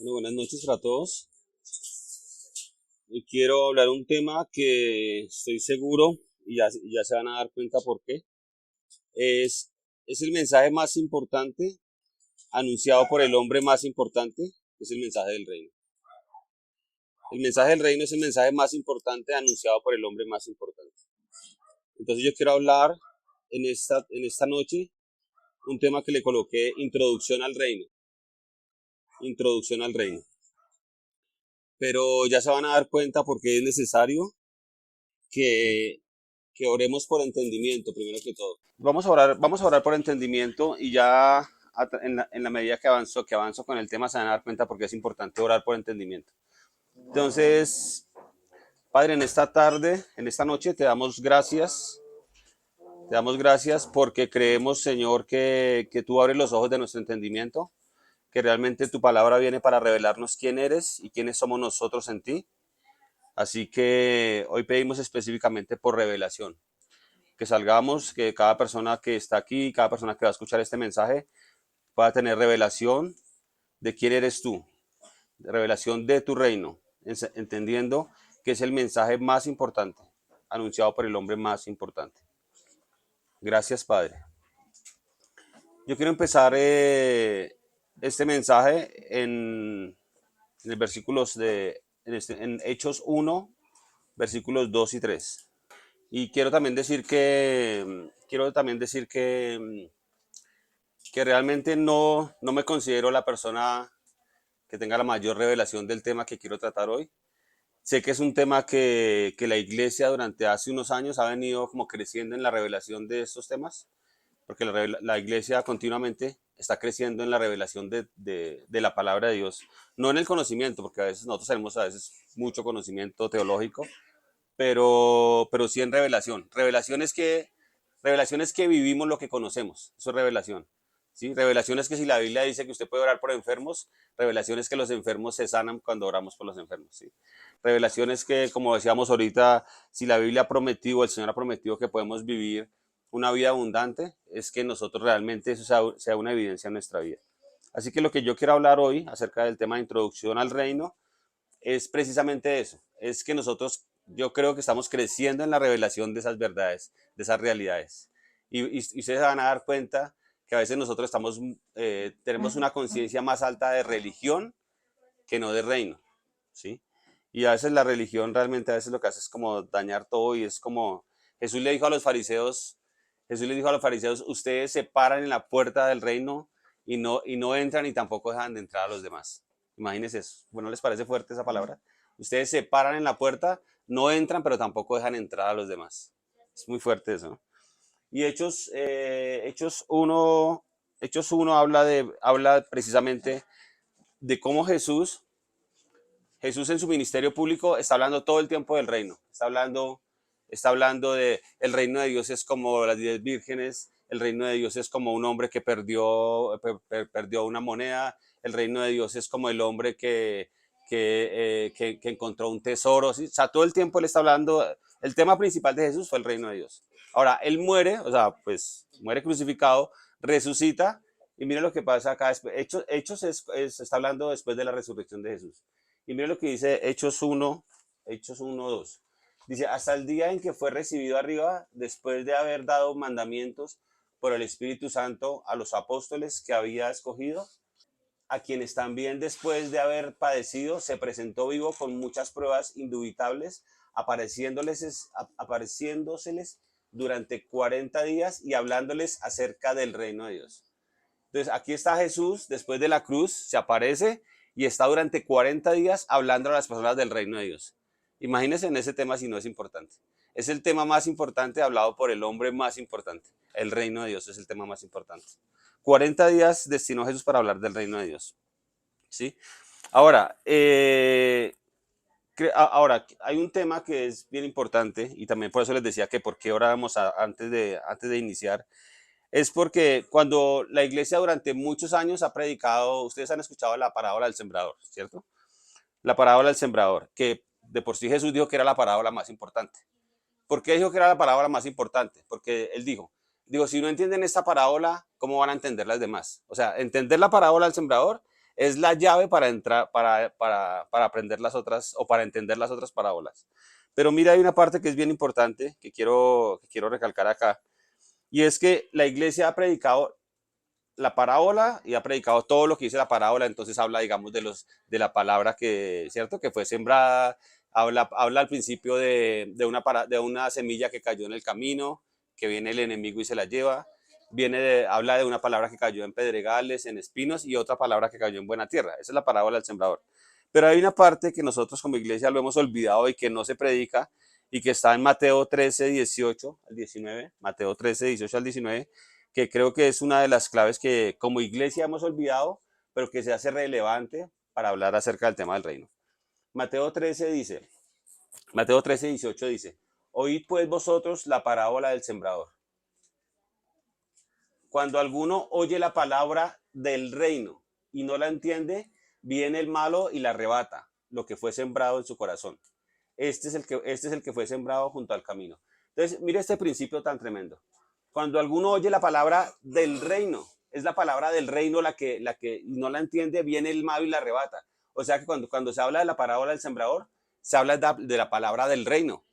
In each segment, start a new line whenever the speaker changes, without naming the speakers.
Bueno, buenas noches para todos. Hoy quiero hablar un tema que estoy seguro y ya se van a dar cuenta por qué. Es el mensaje más importante anunciado por el hombre más importante, que es el mensaje del reino. El mensaje del reino es el mensaje más importante anunciado por el hombre más importante. Entonces yo quiero hablar en esta noche un tema que le coloqué introducción al reino. Introducción al reino. Pero ya se van a dar cuenta por qué es necesario que oremos por entendimiento, primero que todo. Vamos a orar por entendimiento y ya en la medida que avanzo con el tema se van a dar cuenta porque es importante orar por entendimiento. Entonces, Padre, en esta tarde, en esta noche, te damos gracias porque creemos, Señor, que tú abres los ojos de nuestro entendimiento, que realmente tu palabra viene para revelarnos quién eres y quiénes somos nosotros en ti. Así que hoy pedimos específicamente por revelación, que salgamos, que cada persona que está aquí, cada persona que va a escuchar este mensaje, pueda tener revelación de quién eres tú, revelación de tu reino, entendiendo que es el mensaje más importante, anunciado por el hombre más importante. Gracias, Padre. Yo quiero empezar este mensaje en el versículos en Hechos 1, versículos 2 y 3. Y quiero también decir que realmente no me considero la persona que tenga la mayor revelación del tema que quiero tratar hoy. Sé que es un tema que la iglesia durante hace unos años ha venido como creciendo en la revelación de estos temas, porque la iglesia continuamente está creciendo en la revelación de la palabra de Dios, no en el conocimiento, porque a veces nosotros tenemos a veces mucho conocimiento teológico, pero sí en revelación. Revelación es que vivimos lo que conocemos, eso es revelación. ¿Sí? Revelación es que si la Biblia dice que usted puede orar por enfermos, revelación es que los enfermos se sanan cuando oramos por los enfermos. ¿Sí? Revelación es que, como decíamos ahorita, si la Biblia ha prometido, el Señor ha prometido que podemos vivir una vida abundante, es que nosotros realmente eso sea una evidencia en nuestra vida. Así que lo que yo quiero hablar hoy acerca del tema de introducción al reino es precisamente eso, es que nosotros, yo creo que estamos creciendo en la revelación de esas verdades, de esas realidades. Y ustedes se van a dar cuenta que a veces nosotros tenemos una conciencia más alta de religión que no de reino, ¿sí? Y a veces la religión realmente a veces lo que hace es como dañar todo y es como Jesús le dijo a los fariseos, Jesús le dijo a los fariseos, ustedes se paran en la puerta del reino y no entran y tampoco dejan de entrar a los demás. Imagínense eso. Bueno, ¿les parece fuerte esa palabra? Ustedes se paran en la puerta, no entran, pero tampoco dejan entrar a los demás. Es muy fuerte eso, ¿no? Y Hechos 1 habla precisamente de cómo Jesús en su ministerio público está hablando todo el tiempo del reino. Está hablando de el reino de Dios es como las 10 vírgenes, el reino de Dios es como un hombre que perdió una moneda, el reino de Dios es como el hombre que encontró un tesoro. ¿Sí? O sea, todo el tiempo él está hablando, el tema principal de Jesús fue el reino de Dios. Ahora, él muere, o sea, pues muere crucificado, resucita, y mira lo que pasa acá. Hechos está hablando después de la resurrección de Jesús. Y mire lo que dice Hechos 1, 2. Dice, hasta el día en que fue recibido arriba, después de haber dado mandamientos por el Espíritu Santo a los apóstoles que había escogido, a quienes también después de haber padecido se presentó vivo con muchas pruebas indubitables, apareciéndoseles durante 40 días y hablándoles acerca del reino de Dios. Entonces, aquí está Jesús, después de la cruz, se aparece y está durante 40 días hablando a las personas del reino de Dios. Imagínense en ese tema si no es importante. Es el tema más importante hablado por el hombre más importante. El reino de Dios es el tema más importante. 40 días destinó Jesús para hablar del reino de Dios. ¿Sí? Ahora, hay un tema que es bien importante y también por eso les decía que por qué orábamos antes de iniciar, es porque cuando la iglesia durante muchos años ha predicado, ustedes han escuchado la parábola del sembrador, ¿cierto? La parábola del sembrador, que de por sí Jesús dijo que era la parábola más importante. ¿Por qué dijo que era la parábola más importante? Porque él dijo, si no entienden esta parábola, ¿cómo van a entender las demás? O sea, entender la parábola del sembrador es la llave para entrar, para aprender las otras o para entender las otras parábolas. Pero mira, hay una parte que es bien importante que quiero recalcar acá, y es que la iglesia ha predicado la parábola y ha predicado todo lo que dice la parábola, entonces habla, digamos, de la palabra que, ¿cierto? Que fue sembrada, habla al principio de una semilla que cayó en el camino, que viene el enemigo y se la lleva, habla de una palabra que cayó en pedregales, en espinos, y otra palabra que cayó en buena tierra. Esa es la parábola del sembrador. Pero hay una parte que nosotros como iglesia lo hemos olvidado y que no se predica, y que está en Mateo 13, 18 al 19, Mateo 13, 18 al 19, que creo que es una de las claves que como iglesia hemos olvidado, pero que se hace relevante para hablar acerca del tema del reino. Mateo 13 dice, Mateo 13, 18 dice, oíd pues vosotros la parábola del sembrador. Cuando alguno oye la palabra del reino y no la entiende, viene el malo y la arrebata, lo que fue sembrado en su corazón. Este es el que fue sembrado junto al camino. Entonces, mire este principio tan tremendo. Cuando alguno oye la palabra del reino, es la palabra del reino la que no la entiende, viene el malo y la arrebata. O sea que cuando se habla de la parábola del sembrador, se habla de la palabra del reino.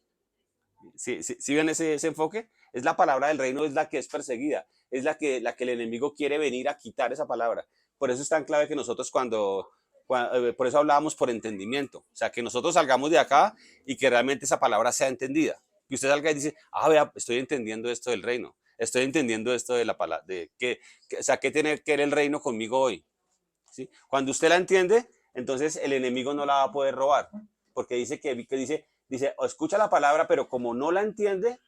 ¿Sí ven ese enfoque? Es la palabra del reino, es la que es perseguida, es la que el enemigo quiere venir a quitar esa palabra. Por eso es tan clave que nosotros por eso hablábamos por entendimiento, o sea, que nosotros salgamos de acá y que realmente esa palabra sea entendida. Que usted salga y dice, ah, vea, estoy entendiendo esto del reino, estoy entendiendo esto de la palabra, o sea, ¿qué tiene que ver el reino conmigo hoy? ¿Sí? Cuando usted la entiende, entonces el enemigo no la va a poder robar, porque dice, o escucha la palabra, pero como no la entiende,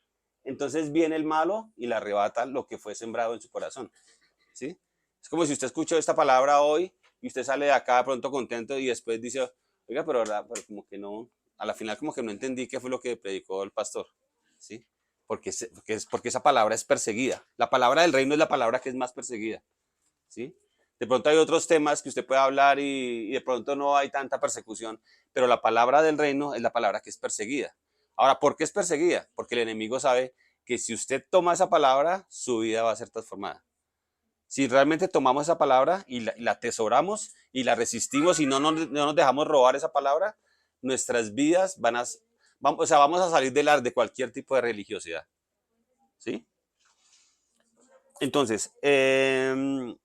entonces viene el malo y le arrebata lo que fue sembrado en su corazón. ¿Sí? Es como si usted escuchó esta palabra hoy y usted sale de acá de pronto contento y después dice, oiga, pero como que no, a la final como que no entendí qué fue lo que predicó el pastor. ¿Sí? Porque esa palabra es perseguida. La palabra del reino es la palabra que es más perseguida. ¿Sí? De pronto hay otros temas que usted puede hablar y de pronto no hay tanta persecución, pero la palabra del reino es la palabra que es perseguida. Ahora, ¿por qué es perseguida? Porque el enemigo sabe que si usted toma esa palabra, su vida va a ser transformada. Si realmente tomamos esa palabra y la atesoramos y la resistimos y no nos dejamos robar esa palabra, nuestras vidas vamos a salir de cualquier tipo de religiosidad. ¿Sí? Entonces, el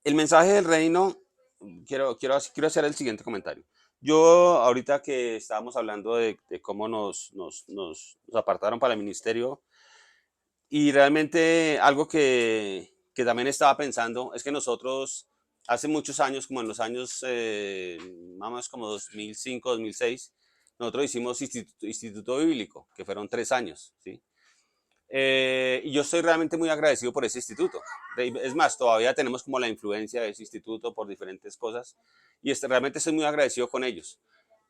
mensaje del reino, quiero hacer el siguiente comentario. Yo, ahorita que estábamos hablando de cómo nos apartaron para el ministerio, y realmente algo que también estaba pensando es que nosotros, hace muchos años, como en los años, más o menos como 2005, 2006, nosotros hicimos instituto bíblico, que fueron 3 años, ¿sí? Y yo estoy realmente muy agradecido por ese instituto. Es más, todavía tenemos como la influencia de ese instituto por diferentes cosas y realmente estoy muy agradecido con ellos.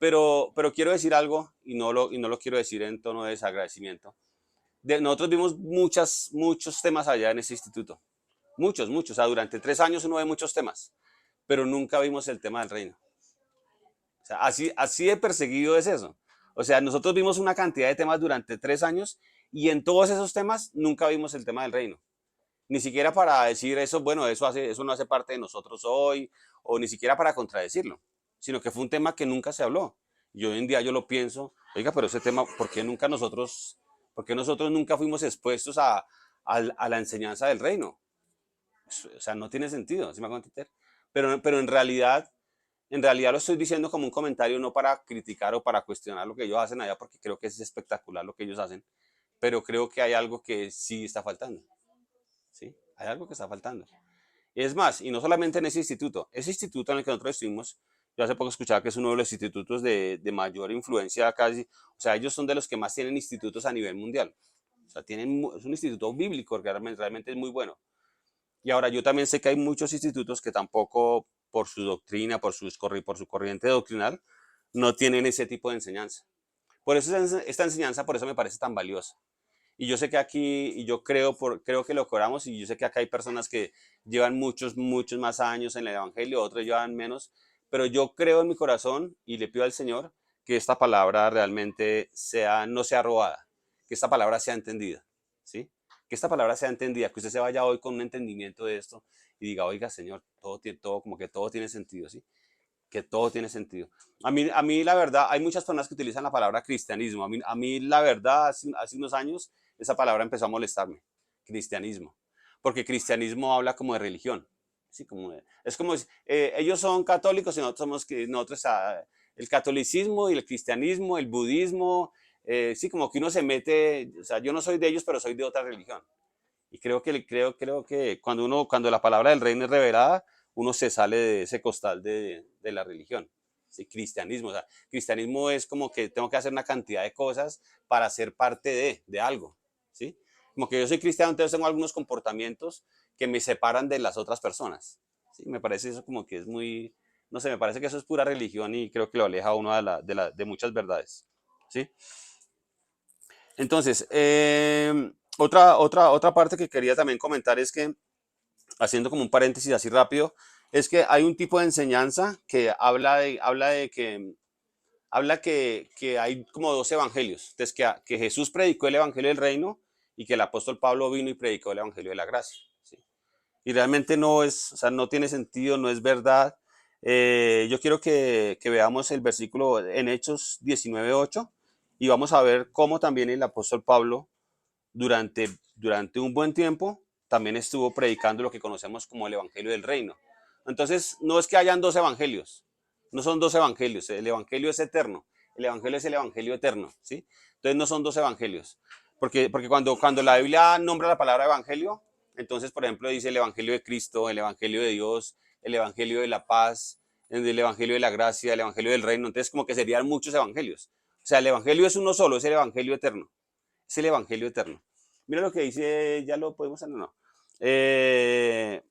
Pero quiero decir algo y no lo quiero decir en tono de desagradecimiento. Nosotros vimos muchos temas allá en ese instituto. Muchos. O sea, durante 3 años uno ve muchos temas, pero nunca vimos el tema del reino. O sea, así de perseguido es eso. O sea, nosotros vimos una cantidad de temas durante 3 años y en todos esos temas nunca vimos el tema del reino. Ni siquiera para decir eso, bueno, eso no hace parte de nosotros hoy, o ni siquiera para contradecirlo, sino que fue un tema que nunca se habló. Y hoy en día yo lo pienso, oiga, pero ese tema, por qué nosotros nunca fuimos expuestos a la enseñanza del reino? O sea, no tiene sentido, ¿sí me hago entender? Pero en realidad lo estoy diciendo como un comentario, no para criticar o para cuestionar lo que ellos hacen allá, porque creo que es espectacular lo que ellos hacen, pero creo que hay algo que sí está faltando, ¿sí? Hay algo que está faltando. Es más, y no solamente en ese instituto en el que nosotros estuvimos, yo hace poco escuchaba que es uno de los institutos de mayor influencia casi, o sea, ellos son de los que más tienen institutos a nivel mundial. O sea, es un instituto bíblico que realmente es muy bueno. Y ahora yo también sé que hay muchos institutos que tampoco por su doctrina, por su corriente doctrinal, no tienen ese tipo de enseñanza. Por eso esta enseñanza, por eso me parece tan valiosa. Y yo sé que aquí, y yo creo que lo cobramos, y yo sé que acá hay personas que llevan muchos más años en el Evangelio, otros llevan menos, pero yo creo en mi corazón y le pido al Señor que esta palabra realmente no sea robada, que esta palabra sea entendida, ¿sí? Que esta palabra sea entendida, que usted se vaya hoy con un entendimiento de esto y diga, oiga, Señor, como que todo tiene sentido, ¿sí? Que todo tiene sentido. A mí la verdad, hay muchas personas que utilizan la palabra cristianismo. A mí la verdad, hace unos años, esa palabra empezó a molestarme, cristianismo, porque cristianismo habla como de religión. Sí, es como, ellos son católicos y nosotros somos, nosotros, el catolicismo y el cristianismo, el budismo, sí, como que uno se mete, o sea, yo no soy de ellos, pero soy de otra religión. Y creo que cuando la palabra del reino es revelada, uno se sale de ese costal de la religión. ¿Sí? Cristianismo, o sea, cristianismo es como que tengo que hacer una cantidad de cosas para ser parte de algo, ¿sí? Como que yo soy cristiano, entonces tengo algunos comportamientos que me separan de las otras personas, ¿sí? Me parece eso como que es muy, no sé, me parece que eso es pura religión y creo que lo aleja a uno de muchas verdades, ¿sí? Entonces, otra parte que quería también comentar es que, haciendo como un paréntesis así rápido, es que hay un tipo de enseñanza que habla que hay como dos evangelios. Entonces, que Jesús predicó el evangelio del reino y que el apóstol Pablo vino y predicó el evangelio de la gracia. ¿Sí? Y realmente no es, o sea, no tiene sentido, no es verdad. Yo quiero que veamos el versículo en Hechos 19:8 y vamos a ver cómo también el apóstol Pablo durante un buen tiempo también estuvo predicando lo que conocemos como el Evangelio del Reino. Entonces, no es que hayan dos evangelios, no son dos evangelios, el Evangelio es eterno, el Evangelio es el Evangelio eterno, ¿sí? Entonces no son dos evangelios, porque cuando la Biblia nombra la palabra Evangelio, entonces, por ejemplo, dice el Evangelio de Cristo, el Evangelio de Dios, el Evangelio de la paz, el Evangelio de la gracia, el Evangelio del reino, entonces como que serían muchos evangelios. O sea, el Evangelio es uno solo, es el Evangelio eterno. Es el Evangelio eterno. Mira lo que dice, ya lo podemos hacer, no. Eh,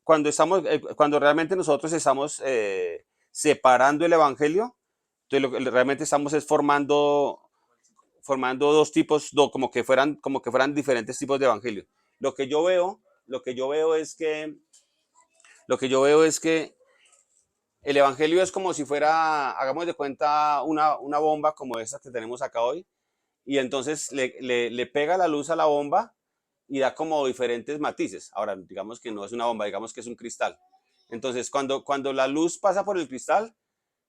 cuando realmente nosotros estamos separando el Evangelio, entonces lo que realmente estamos es formando dos tipos, como que fueran diferentes tipos de evangelio. Lo que yo veo, lo que yo veo es que, lo que yo veo es que el evangelio es como si fuera, hagamos de cuenta, una bomba como esta que tenemos acá hoy, y entonces le pega la luz a la bomba y da como diferentes matices. Ahora, digamos que no es una bomba, digamos que es un cristal. Entonces, cuando la luz pasa por el cristal,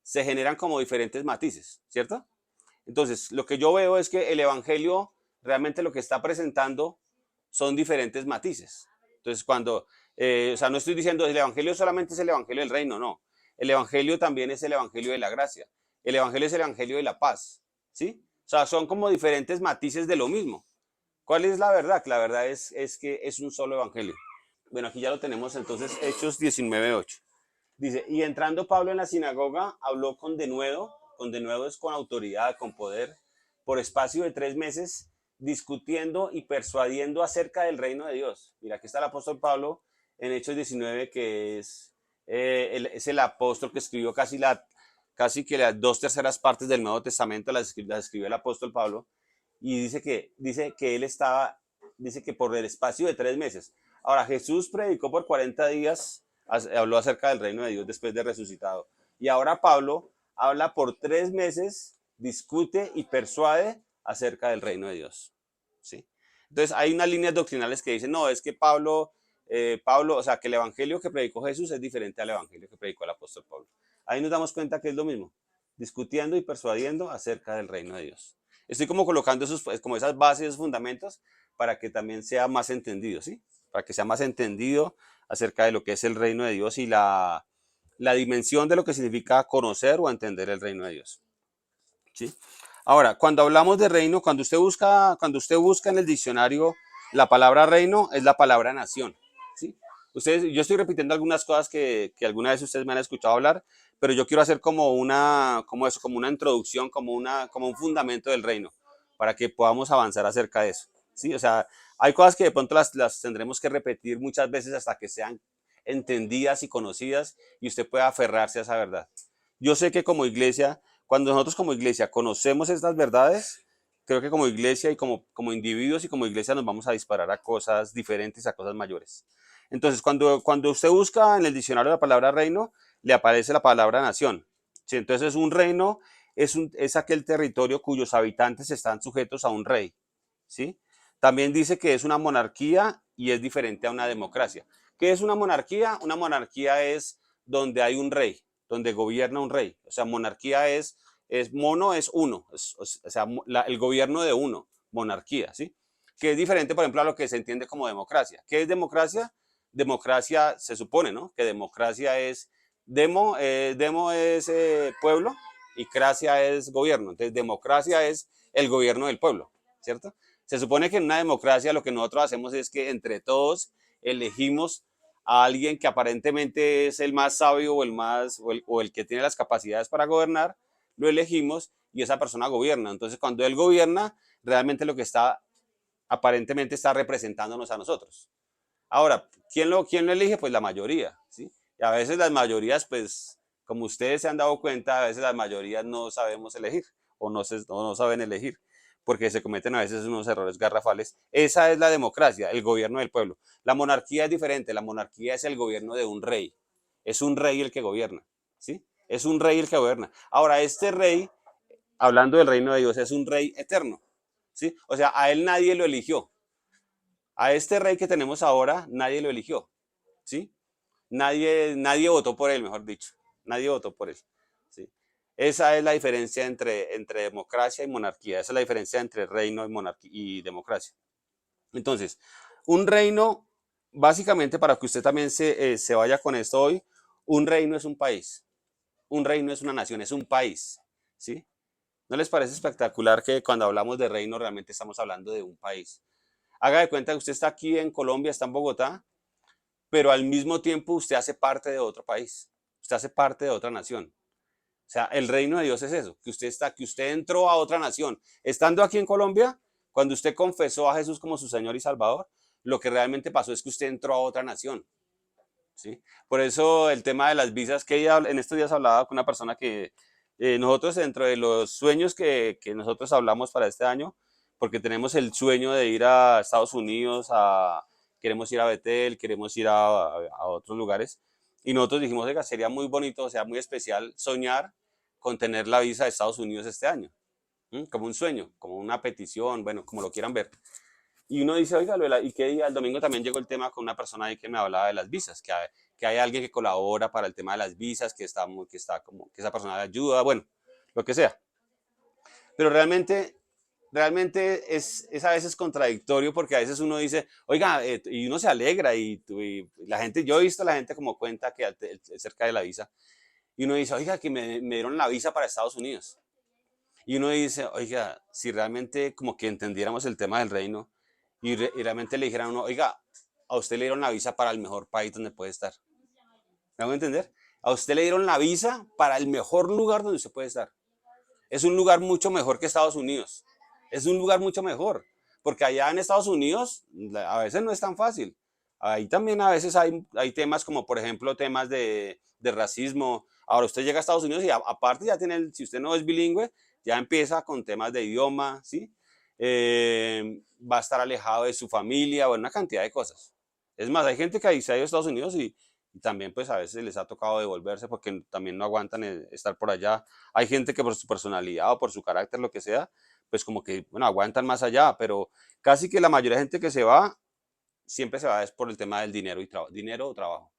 se generan como diferentes matices, ¿cierto? Entonces, lo que yo veo es que el Evangelio realmente lo que está presentando son diferentes matices. Entonces, o sea, no estoy diciendo el Evangelio solamente es el Evangelio del reino, no. El Evangelio también es el Evangelio de la gracia. El Evangelio es el Evangelio de la paz, ¿sí? O sea, son como diferentes matices de lo mismo. ¿Cuál es la verdad? La verdad es que es un solo Evangelio. Bueno, aquí ya lo tenemos entonces, Hechos 19:8. Dice, y entrando Pablo en la sinagoga, habló con denuedo es con autoridad, con poder, por espacio de 3 meses, discutiendo y persuadiendo acerca del reino de Dios. Mira, aquí está el apóstol Pablo en Hechos 19, que es el apóstol que escribió casi que las 2/3 partes del Nuevo Testamento las escribió el apóstol Pablo, y dice que dice que por el espacio de 3 meses. Ahora, Jesús predicó por 40 días, habló acerca del reino de Dios después de resucitado. Y ahora Pablo habla por 3 meses, discute y persuade acerca del reino de Dios. ¿Sí? Entonces, hay unas líneas doctrinales que dicen, no, es que Pablo, o sea, que el evangelio que predicó Jesús es diferente al evangelio que predicó el apóstol Pablo. Ahí nos damos cuenta que es lo mismo, discutiendo y persuadiendo acerca del reino de Dios. Estoy como colocando como esas bases, esos fundamentos, para que también sea más entendido, ¿sí? Para que sea más entendido acerca de lo que es el reino de Dios y la dimensión de lo que significa conocer o entender el reino de Dios, ¿sí? Ahora, cuando hablamos de reino, cuando usted busca en el diccionario la palabra reino, es la palabra nación, ¿sí? Yo estoy repitiendo algunas cosas que alguna vez ustedes me han escuchado hablar, pero yo quiero hacer como una introducción, como un fundamento del reino, para que podamos avanzar acerca de eso, ¿sí? O sea, hay cosas que de pronto las tendremos que repetir muchas veces hasta que sean entendidas y conocidas y usted pueda aferrarse a esa verdad. Yo sé que como iglesia, cuando nosotros como iglesia conocemos estas verdades, creo que como iglesia y como individuos y como iglesia nos vamos a disparar a cosas diferentes, a cosas mayores. Entonces, cuando usted busca en el diccionario la palabra reino, le aparece la palabra nación. ¿Sí? Entonces, un reino es aquel territorio cuyos habitantes están sujetos a un rey. ¿Sí? También dice que es una monarquía y es diferente a una democracia. ¿Qué es una monarquía? Una monarquía es donde hay un rey, donde gobierna un rey. O sea, monarquía es mono, es uno, o sea, el gobierno de uno, monarquía, ¿sí? Que es diferente, por ejemplo, a lo que se entiende como democracia. ¿Qué es democracia? Democracia se supone, ¿no? Que democracia es, demo es pueblo y cracia es gobierno. Entonces, democracia es el gobierno del pueblo, ¿cierto? Se supone que en una democracia lo que nosotros hacemos es que entre todos elegimos a alguien que aparentemente es el más sabio o el que tiene las capacidades para gobernar, lo elegimos y esa persona gobierna. Entonces, cuando él gobierna, realmente lo que está aparentemente está representándonos a nosotros. Ahora, quién lo elige? Pues la mayoría, ¿sí? Y a veces las mayorías, pues, como ustedes se han dado cuenta, a veces las mayorías no sabemos elegir o no saben elegir, porque se cometen a veces unos errores garrafales. Esa es la democracia, el gobierno del pueblo. La monarquía es diferente, la monarquía es el gobierno de un rey. Es un rey el que gobierna, ¿sí? Es un rey el que gobierna. Ahora, este rey, hablando del reino de Dios, es un rey eterno, ¿sí? O sea, a él nadie lo eligió. A este rey que tenemos ahora, nadie lo eligió, ¿sí? Nadie votó por él, mejor dicho. Nadie votó por él, ¿sí? Esa es la diferencia entre democracia y monarquía. Esa es la diferencia entre reino y democracia. Entonces, un reino, básicamente para que usted también se vaya con esto hoy, un reino es un país. Un reino es una nación, es un país, ¿sí? ¿No les parece espectacular que cuando hablamos de reino realmente estamos hablando de un país? Haga de cuenta que usted está aquí en Colombia, está en Bogotá, pero al mismo tiempo usted hace parte de otro país, usted hace parte de otra nación. O sea, el reino de Dios es eso, que usted entró a otra nación. Estando aquí en Colombia, cuando usted confesó a Jesús como su Señor y Salvador, lo que realmente pasó es que usted entró a otra nación, ¿sí? Por eso el tema de las visas, que en estos días hablaba con una persona que nosotros dentro de los sueños que nosotros hablamos para este año, porque tenemos el sueño de ir a Estados Unidos, queremos ir a Betel, queremos ir a otros lugares, y nosotros dijimos, oiga, sería muy bonito, o sea, muy especial soñar con tener la visa de Estados Unidos este año, ¿m? Como un sueño, como una petición, bueno, como lo quieran ver. Y uno dice, oiga, ¿y qué día? El domingo también llegó el tema con una persona ahí que me hablaba de las visas, que hay alguien que colabora para el tema de las visas, que esa persona le ayuda, bueno, lo que sea. Pero realmente es a veces contradictorio porque a veces uno dice, oiga, y uno se alegra y la gente, yo he visto a la gente como cuenta que cerca de la visa, y uno dice, oiga, que me dieron la visa para Estados Unidos. Y uno dice, oiga, si realmente como que entendiéramos el tema del reino y realmente le dijeran a uno, oiga, a usted le dieron la visa para el mejor país donde puede estar. ¿Me hago entender? A usted le dieron la visa para el mejor lugar donde usted puede estar. Es un lugar mucho mejor que Estados Unidos. Es un lugar mucho mejor. Porque allá en Estados Unidos a veces no es tan fácil. Ahí también a veces hay temas como, por ejemplo, temas de racismo. Ahora usted llega a Estados Unidos y aparte ya tiene, si usted no es bilingüe, ya empieza con temas de idioma, ¿sí? Va a estar alejado de su familia, o una cantidad de cosas. Es más, hay gente que ahí se ha ido a Estados Unidos y también pues a veces les ha tocado devolverse porque también no aguantan estar por allá. Hay gente que por su personalidad o por su carácter, lo que sea, pues como que, bueno, aguantan más allá, pero casi que la mayoría de gente que se va, siempre se va es por el tema del dinero y dinero o trabajo.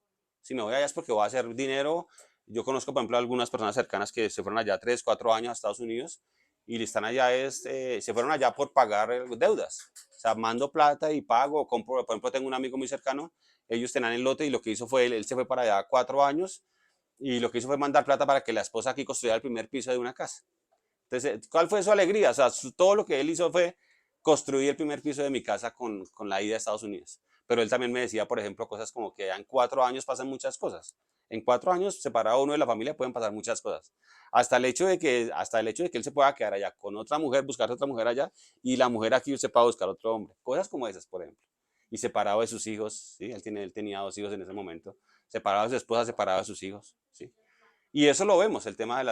Si me voy allá es porque voy a hacer dinero. Yo conozco, por ejemplo, algunas personas cercanas que se fueron allá 3, 4 años a Estados Unidos y están allá, se fueron allá por pagar deudas. O sea, mando plata y pago, compro, por ejemplo, tengo un amigo muy cercano, ellos tenían el lote y lo que hizo fue, él se fue para allá 4 años y lo que hizo fue mandar plata para que la esposa aquí construyera el primer piso de una casa. Entonces, ¿cuál fue su alegría? O sea, todo lo que él hizo fue construir el primer piso de mi casa con la ida a Estados Unidos. Pero él también me decía, por ejemplo, cosas como que en 4 años pasan muchas cosas. En 4 años, separado uno de la familia, pueden pasar muchas cosas. Hasta el hecho de que él se pueda quedar allá con otra mujer, buscar otra mujer allá, y la mujer aquí se pueda buscar otro hombre. Cosas como esas, por ejemplo. Y separado de sus hijos, ¿sí? Él tenía 2 hijos en ese momento. Separado de su esposa, separado de sus hijos, ¿sí? Y eso lo vemos, el tema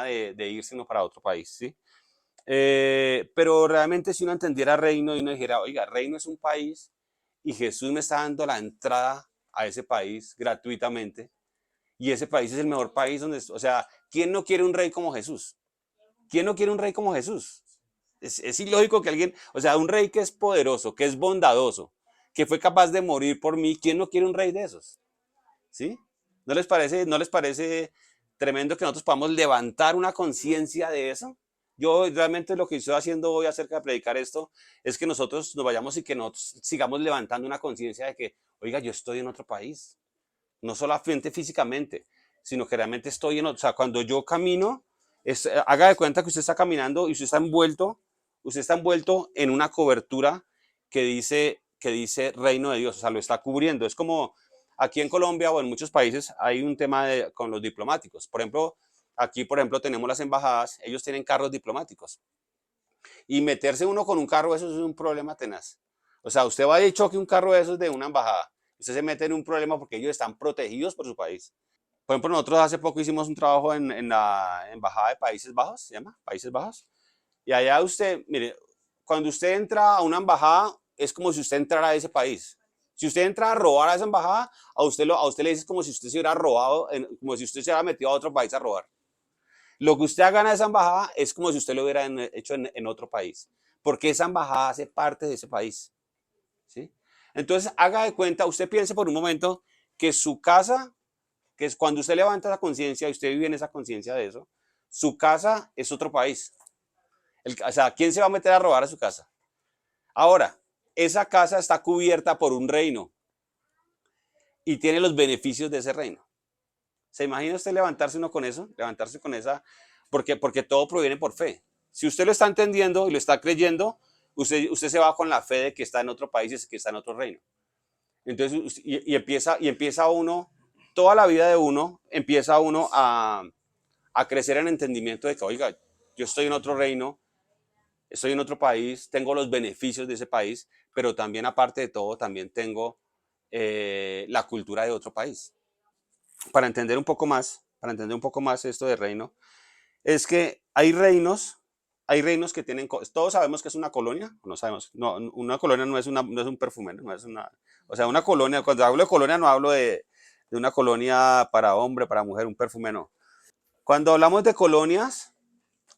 de irse uno para otro país, ¿sí? Pero realmente si uno entendiera reino y uno dijera, oiga, reino es un país y Jesús me está dando la entrada a ese país gratuitamente y ese país es el mejor país donde, o sea, ¿quién no quiere un rey como Jesús? ¿Quién no quiere un rey como Jesús? Es ilógico que alguien, o sea, un rey que es poderoso, que es bondadoso, que fue capaz de morir por mí. ¿Quién no quiere un rey de esos? ¿Sí? No les parece tremendo que nosotros podamos levantar una conciencia de eso? Yo realmente lo que estoy haciendo hoy acerca de predicar esto es que nosotros nos vayamos y que nosotros sigamos levantando una conciencia de que, oiga, yo estoy en otro país, no solamente físicamente, sino que realmente estoy en otro, o sea, cuando yo camino, haga de cuenta que usted está caminando y usted está envuelto en una cobertura que dice reino de Dios, o sea, lo está cubriendo. Es como aquí en Colombia o en muchos países hay un tema con los diplomáticos. Por ejemplo, aquí, por ejemplo, tenemos las embajadas, ellos tienen carros diplomáticos. Y meterse uno con un carro, eso es un problema tenaz. O sea, usted va y choque un carro de esos de una embajada. Usted se mete en un problema porque ellos están protegidos por su país. Por ejemplo, nosotros hace poco hicimos un trabajo en la embajada de Países Bajos, se llama Países Bajos. Y allá usted, mire, cuando usted entra a una embajada, es como si usted entrara a ese país. Si usted entra a robar a esa embajada, a usted le dice como si usted se hubiera robado, como si usted se hubiera metido a otro país a robar. Lo que usted haga en esa embajada es como si usted lo hubiera hecho en otro país, porque esa embajada hace parte de ese país. ¿Sí? Entonces, haga de cuenta, usted piense por un momento que su casa, que es cuando usted levanta esa conciencia y usted vive en esa conciencia de eso, su casa es otro país. O sea, ¿quién se va a meter a robar a su casa? Ahora, esa casa está cubierta por un reino y tiene los beneficios de ese reino. ¿Se imagina usted levantarse uno con eso? Levantarse con esa, porque todo proviene por fe. Si usted lo está entendiendo y lo está creyendo, usted se va con la fe de que está en otro país y que está en otro reino. Entonces, y empieza uno, toda la vida de uno, empieza uno a crecer en entendimiento de que, oiga, yo estoy en otro reino, estoy en otro país, tengo los beneficios de ese país, pero también aparte de todo, también tengo la cultura de otro país. Para entender un poco más esto de reino, es que hay reinos que tienen, todos sabemos que es una colonia, no sabemos, no, una colonia no es un perfume, no es una, o sea, una colonia, cuando hablo de colonia no hablo de una colonia para hombre, para mujer, un perfume no. Cuando hablamos de colonias,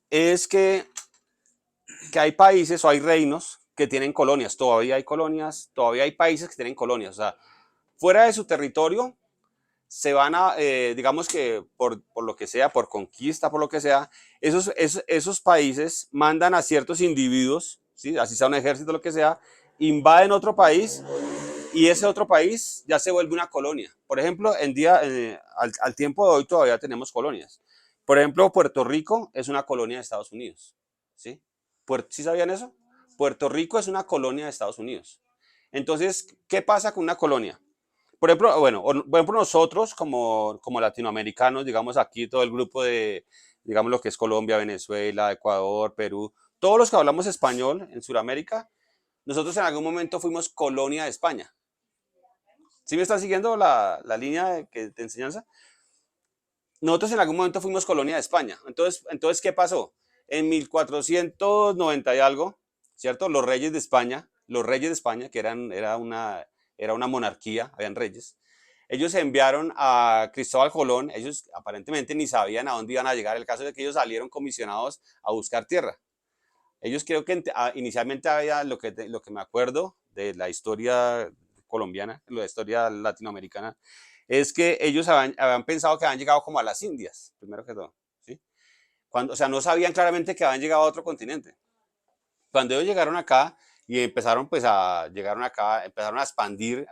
es que hay países o hay reinos que tienen colonias, todavía hay países que tienen colonias, o sea, fuera de su territorio se van a, digamos que por lo que sea, por conquista, por lo que sea, esos países mandan a ciertos individuos, ¿sí? Así sea un ejército, lo que sea, invaden otro país y ese otro país ya se vuelve una colonia. Por ejemplo, al tiempo de hoy todavía tenemos colonias. Por ejemplo, Puerto Rico es una colonia de Estados Unidos. ¿Sí? ¿Sí sabían eso? Puerto Rico es una colonia de Estados Unidos. Entonces, ¿qué pasa con una colonia? Por ejemplo, bueno, por ejemplo nosotros como latinoamericanos, digamos aquí todo el grupo de, digamos lo que es Colombia, Venezuela, Ecuador, Perú, todos los que hablamos español en Sudamérica, nosotros en algún momento fuimos colonia de España. ¿Sí me están siguiendo la línea de enseñanza? Nosotros en algún momento fuimos colonia de España. Entonces ¿qué pasó? En 1490 y algo, ¿cierto? Los reyes de España, que era una monarquía, habían reyes, ellos enviaron a Cristóbal Colón, ellos aparentemente ni sabían a dónde iban a llegar, el caso de que ellos salieron comisionados a buscar tierra. Ellos creo que inicialmente había lo que me acuerdo de la historia colombiana, la historia latinoamericana, es que ellos habían pensado que habían llegado como a las Indias, primero que todo, ¿sí? O sea, no sabían claramente que habían llegado a otro continente. Cuando ellos llegaron acá y empezaron pues llegaron acá, empezaron a expandir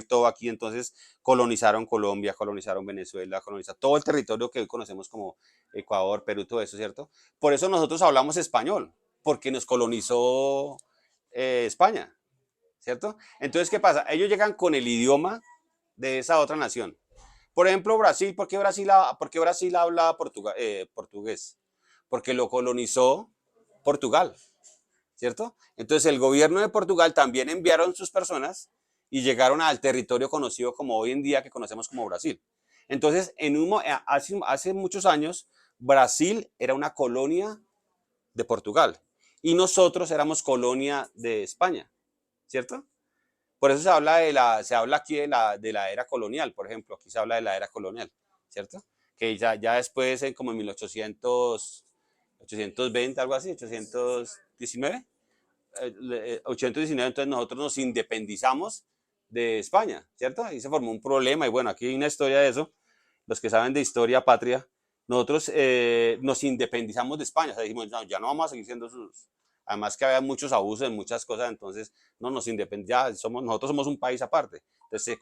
todo aquí, entonces colonizaron Colombia, colonizaron Venezuela, colonizaron todo el territorio que hoy conocemos como Ecuador, Perú, todo eso, ¿cierto? Por eso nosotros hablamos español, porque nos colonizó España, ¿cierto? Entonces, ¿qué pasa? Ellos llegan con el idioma de esa otra nación. Por ejemplo, Brasil, por qué Brasil habla portugués? Porque lo colonizó Portugal. ¿Cierto? Entonces el gobierno de Portugal también enviaron sus personas y llegaron al territorio conocido como hoy en día que conocemos como Brasil. Entonces, hace muchos años, Brasil era una colonia de Portugal y nosotros éramos colonia de España, ¿cierto? Por eso se habla aquí de la era colonial, por ejemplo, aquí se habla de la era colonial, ¿cierto? Que ya después, como en 820, algo así, 819, 819, entonces nosotros nos independizamos de España, ¿cierto? Ahí se formó un problema y bueno, aquí hay una historia de eso. Los que saben de historia patria, nosotros nos independizamos de España, o sea, dijimos, no, ya no vamos a seguir siendo sus... Además que había muchos abusos en muchas cosas, entonces no nos independizamos, nosotros somos un país aparte. Entonces se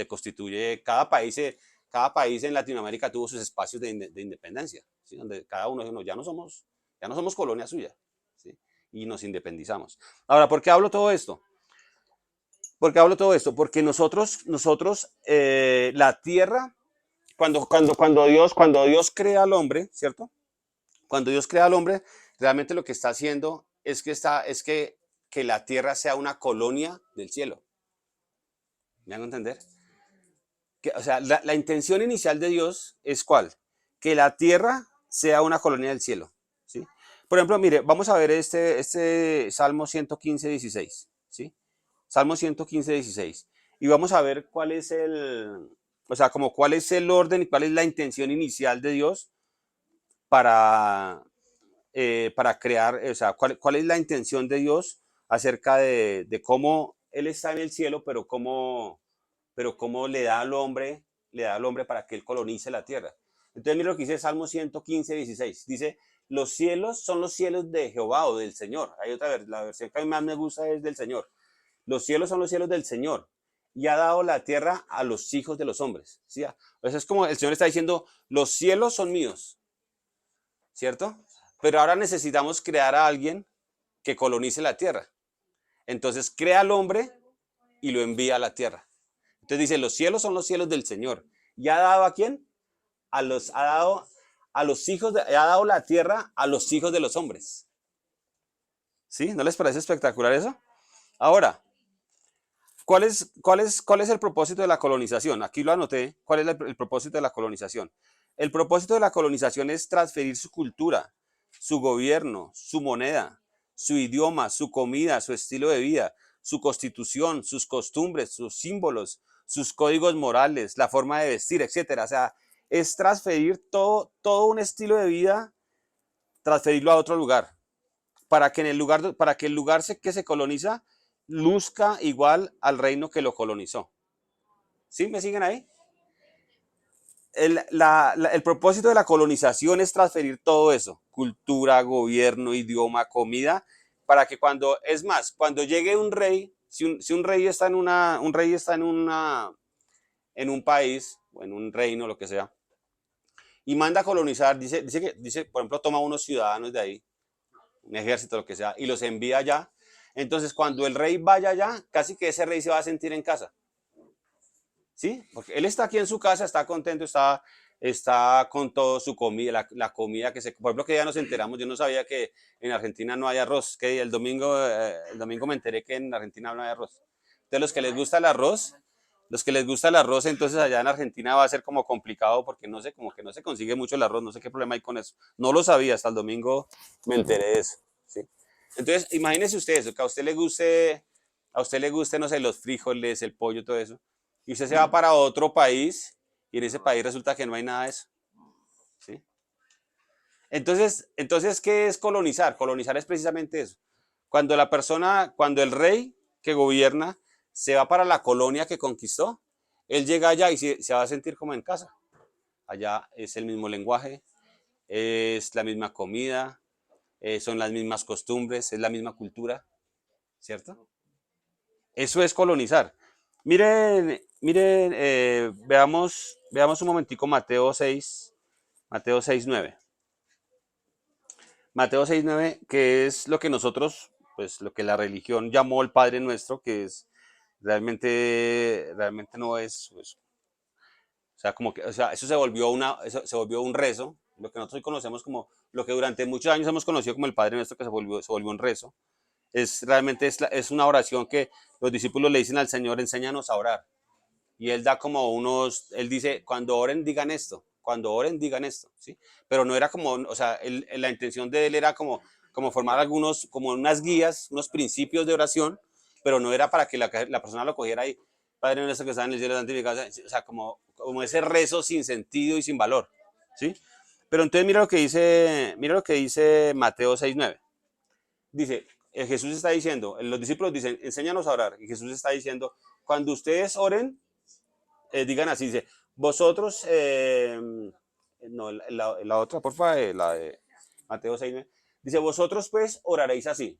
constituye, cada país en Latinoamérica tuvo sus espacios de independencia, ¿sí? Donde cada uno dijo, no, ya no somos colonia suya, ¿sí? Y nos independizamos. Ahora, ¿por qué hablo todo esto? Porque nosotros, la tierra, cuando Dios crea al hombre, ¿cierto? Cuando Dios crea al hombre, realmente lo que está haciendo es que la tierra sea una colonia del cielo. ¿Me hago entender? O sea, la intención inicial de Dios es ¿cuál? Que la tierra sea una colonia del cielo, ¿sí? Por ejemplo, mire, vamos a ver este Salmo 115, 16, ¿sí? Salmo 115, 16. Y vamos a ver cuál es el orden y cuál es la intención inicial de Dios para crear, o sea, cuál es la intención de Dios acerca de cómo Él está en el cielo, pero cómo le da al hombre para que Él colonice la tierra. Entonces, mira lo que dice Salmo 115, 16. Dice, los cielos son los cielos de Jehová o del Señor. Hay otra la versión que a mí más me gusta es del Señor. Los cielos son los cielos del Señor y ha dado la tierra a los hijos de los hombres. ¿Sí? O sea, es como el Señor está diciendo, los cielos son míos, ¿cierto? Pero ahora necesitamos crear a alguien que colonice la tierra. Entonces crea al hombre y lo envía a la tierra. Entonces dice, los cielos son los cielos del Señor. ¿Y ha dado a quién? Ha dado a los hijos, ha dado la tierra a los hijos de los hombres. ¿Sí? ¿No les parece espectacular eso? Ahora, ¿cuál es el propósito de la colonización? Aquí lo anoté. ¿Cuál es el propósito de la colonización? El propósito de la colonización es transferir su cultura, su gobierno, su moneda, su idioma, su comida, su estilo de vida, su constitución, sus costumbres, sus símbolos, sus códigos morales, la forma de vestir, etcétera. O sea, es transferir todo un estilo de vida, transferirlo a otro lugar para que el lugar que se coloniza luzca igual al reino que lo colonizó. ¿Sí? ¿Me siguen ahí? El propósito de la colonización es transferir todo eso, cultura, gobierno, idioma, comida, para que cuando llegue un rey, si un rey está en un país o en un reino, lo que sea, y manda a colonizar, dice, por ejemplo, toma unos ciudadanos de ahí, un ejército, lo que sea, y los envía allá. Entonces, cuando el rey vaya allá, casi que ese rey se va a sentir en casa. ¿Sí? Porque él está aquí en su casa, está contento, está con todo su comida, la comida por ejemplo, que ya nos enteramos, yo no sabía que en Argentina no hay arroz, que el domingo me enteré que en Argentina no hay arroz. Entonces, los que les gusta el arroz, entonces allá en Argentina va a ser como complicado porque no sé, como que no se consigue mucho el arroz, no sé qué problema hay con eso. No lo sabía, hasta el domingo me enteré de eso, ¿sí? Entonces, imagínese usted eso, que a usted le guste, no sé, los frijoles, el pollo, todo eso, y usted se va para otro país y en ese país resulta que no hay nada de eso, ¿sí? Entonces, ¿qué es colonizar? Colonizar es precisamente eso. Cuando el rey que gobierna se va para la colonia que conquistó, él llega allá y se va a sentir como en casa. Allá es el mismo lenguaje, es la misma comida, son las mismas costumbres, es la misma cultura, ¿cierto? Eso es colonizar. Miren, veamos un momentico Mateo 6, 9. Mateo 6 9, que es lo que nosotros, pues lo que la religión llamó el Padre Nuestro, que es realmente no es, pues, o sea, como que, o sea, eso se volvió un rezo, lo que nosotros conocemos como, lo que durante muchos años hemos conocido como el Padre Nuestro, que se volvió un rezo. Realmente es una oración que los discípulos le dicen al Señor, enséñanos a orar. Y él da como él dice, cuando oren, digan esto, ¿sí? Pero no era como, o sea, la intención de él era como formar como unas guías, unos principios de oración, pero no era para que la persona lo cogiera ahí, Padre nuestro que está en el cielo, santificado, o sea, como ese rezo sin sentido y sin valor, ¿sí? Pero entonces mira lo que dice Mateo 6:9. Dice, Jesús está diciendo, los discípulos dicen, enséñanos a orar. Y Jesús está diciendo, cuando ustedes oren, digan así, dice, vosotros, no, la otra, porfa, la de Mateo 6, dice, vosotros pues oraréis así.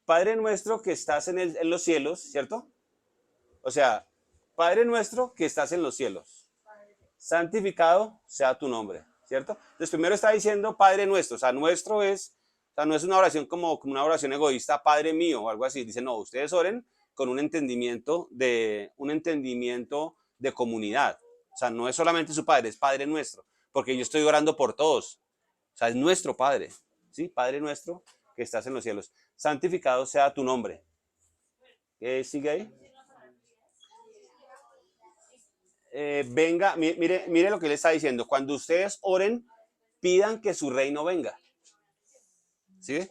Padre nuestro que estás en los cielos, ¿cierto? O sea, Padre nuestro que estás en los cielos, santificado sea tu nombre, ¿cierto? Entonces primero está diciendo Padre nuestro, o sea, nuestro es, o sea, no es una oración como una oración egoísta, Padre mío o algo así. Dice, no, ustedes oren con un entendimiento de comunidad. O sea, no es solamente su Padre, es Padre nuestro, porque yo estoy orando por todos. O sea, es nuestro Padre, ¿sí? Padre nuestro que estás en los cielos, santificado sea tu nombre. ¿Sigue ahí? Venga, mire lo que le está diciendo. Cuando ustedes oren, pidan que su reino venga. ¿Sí?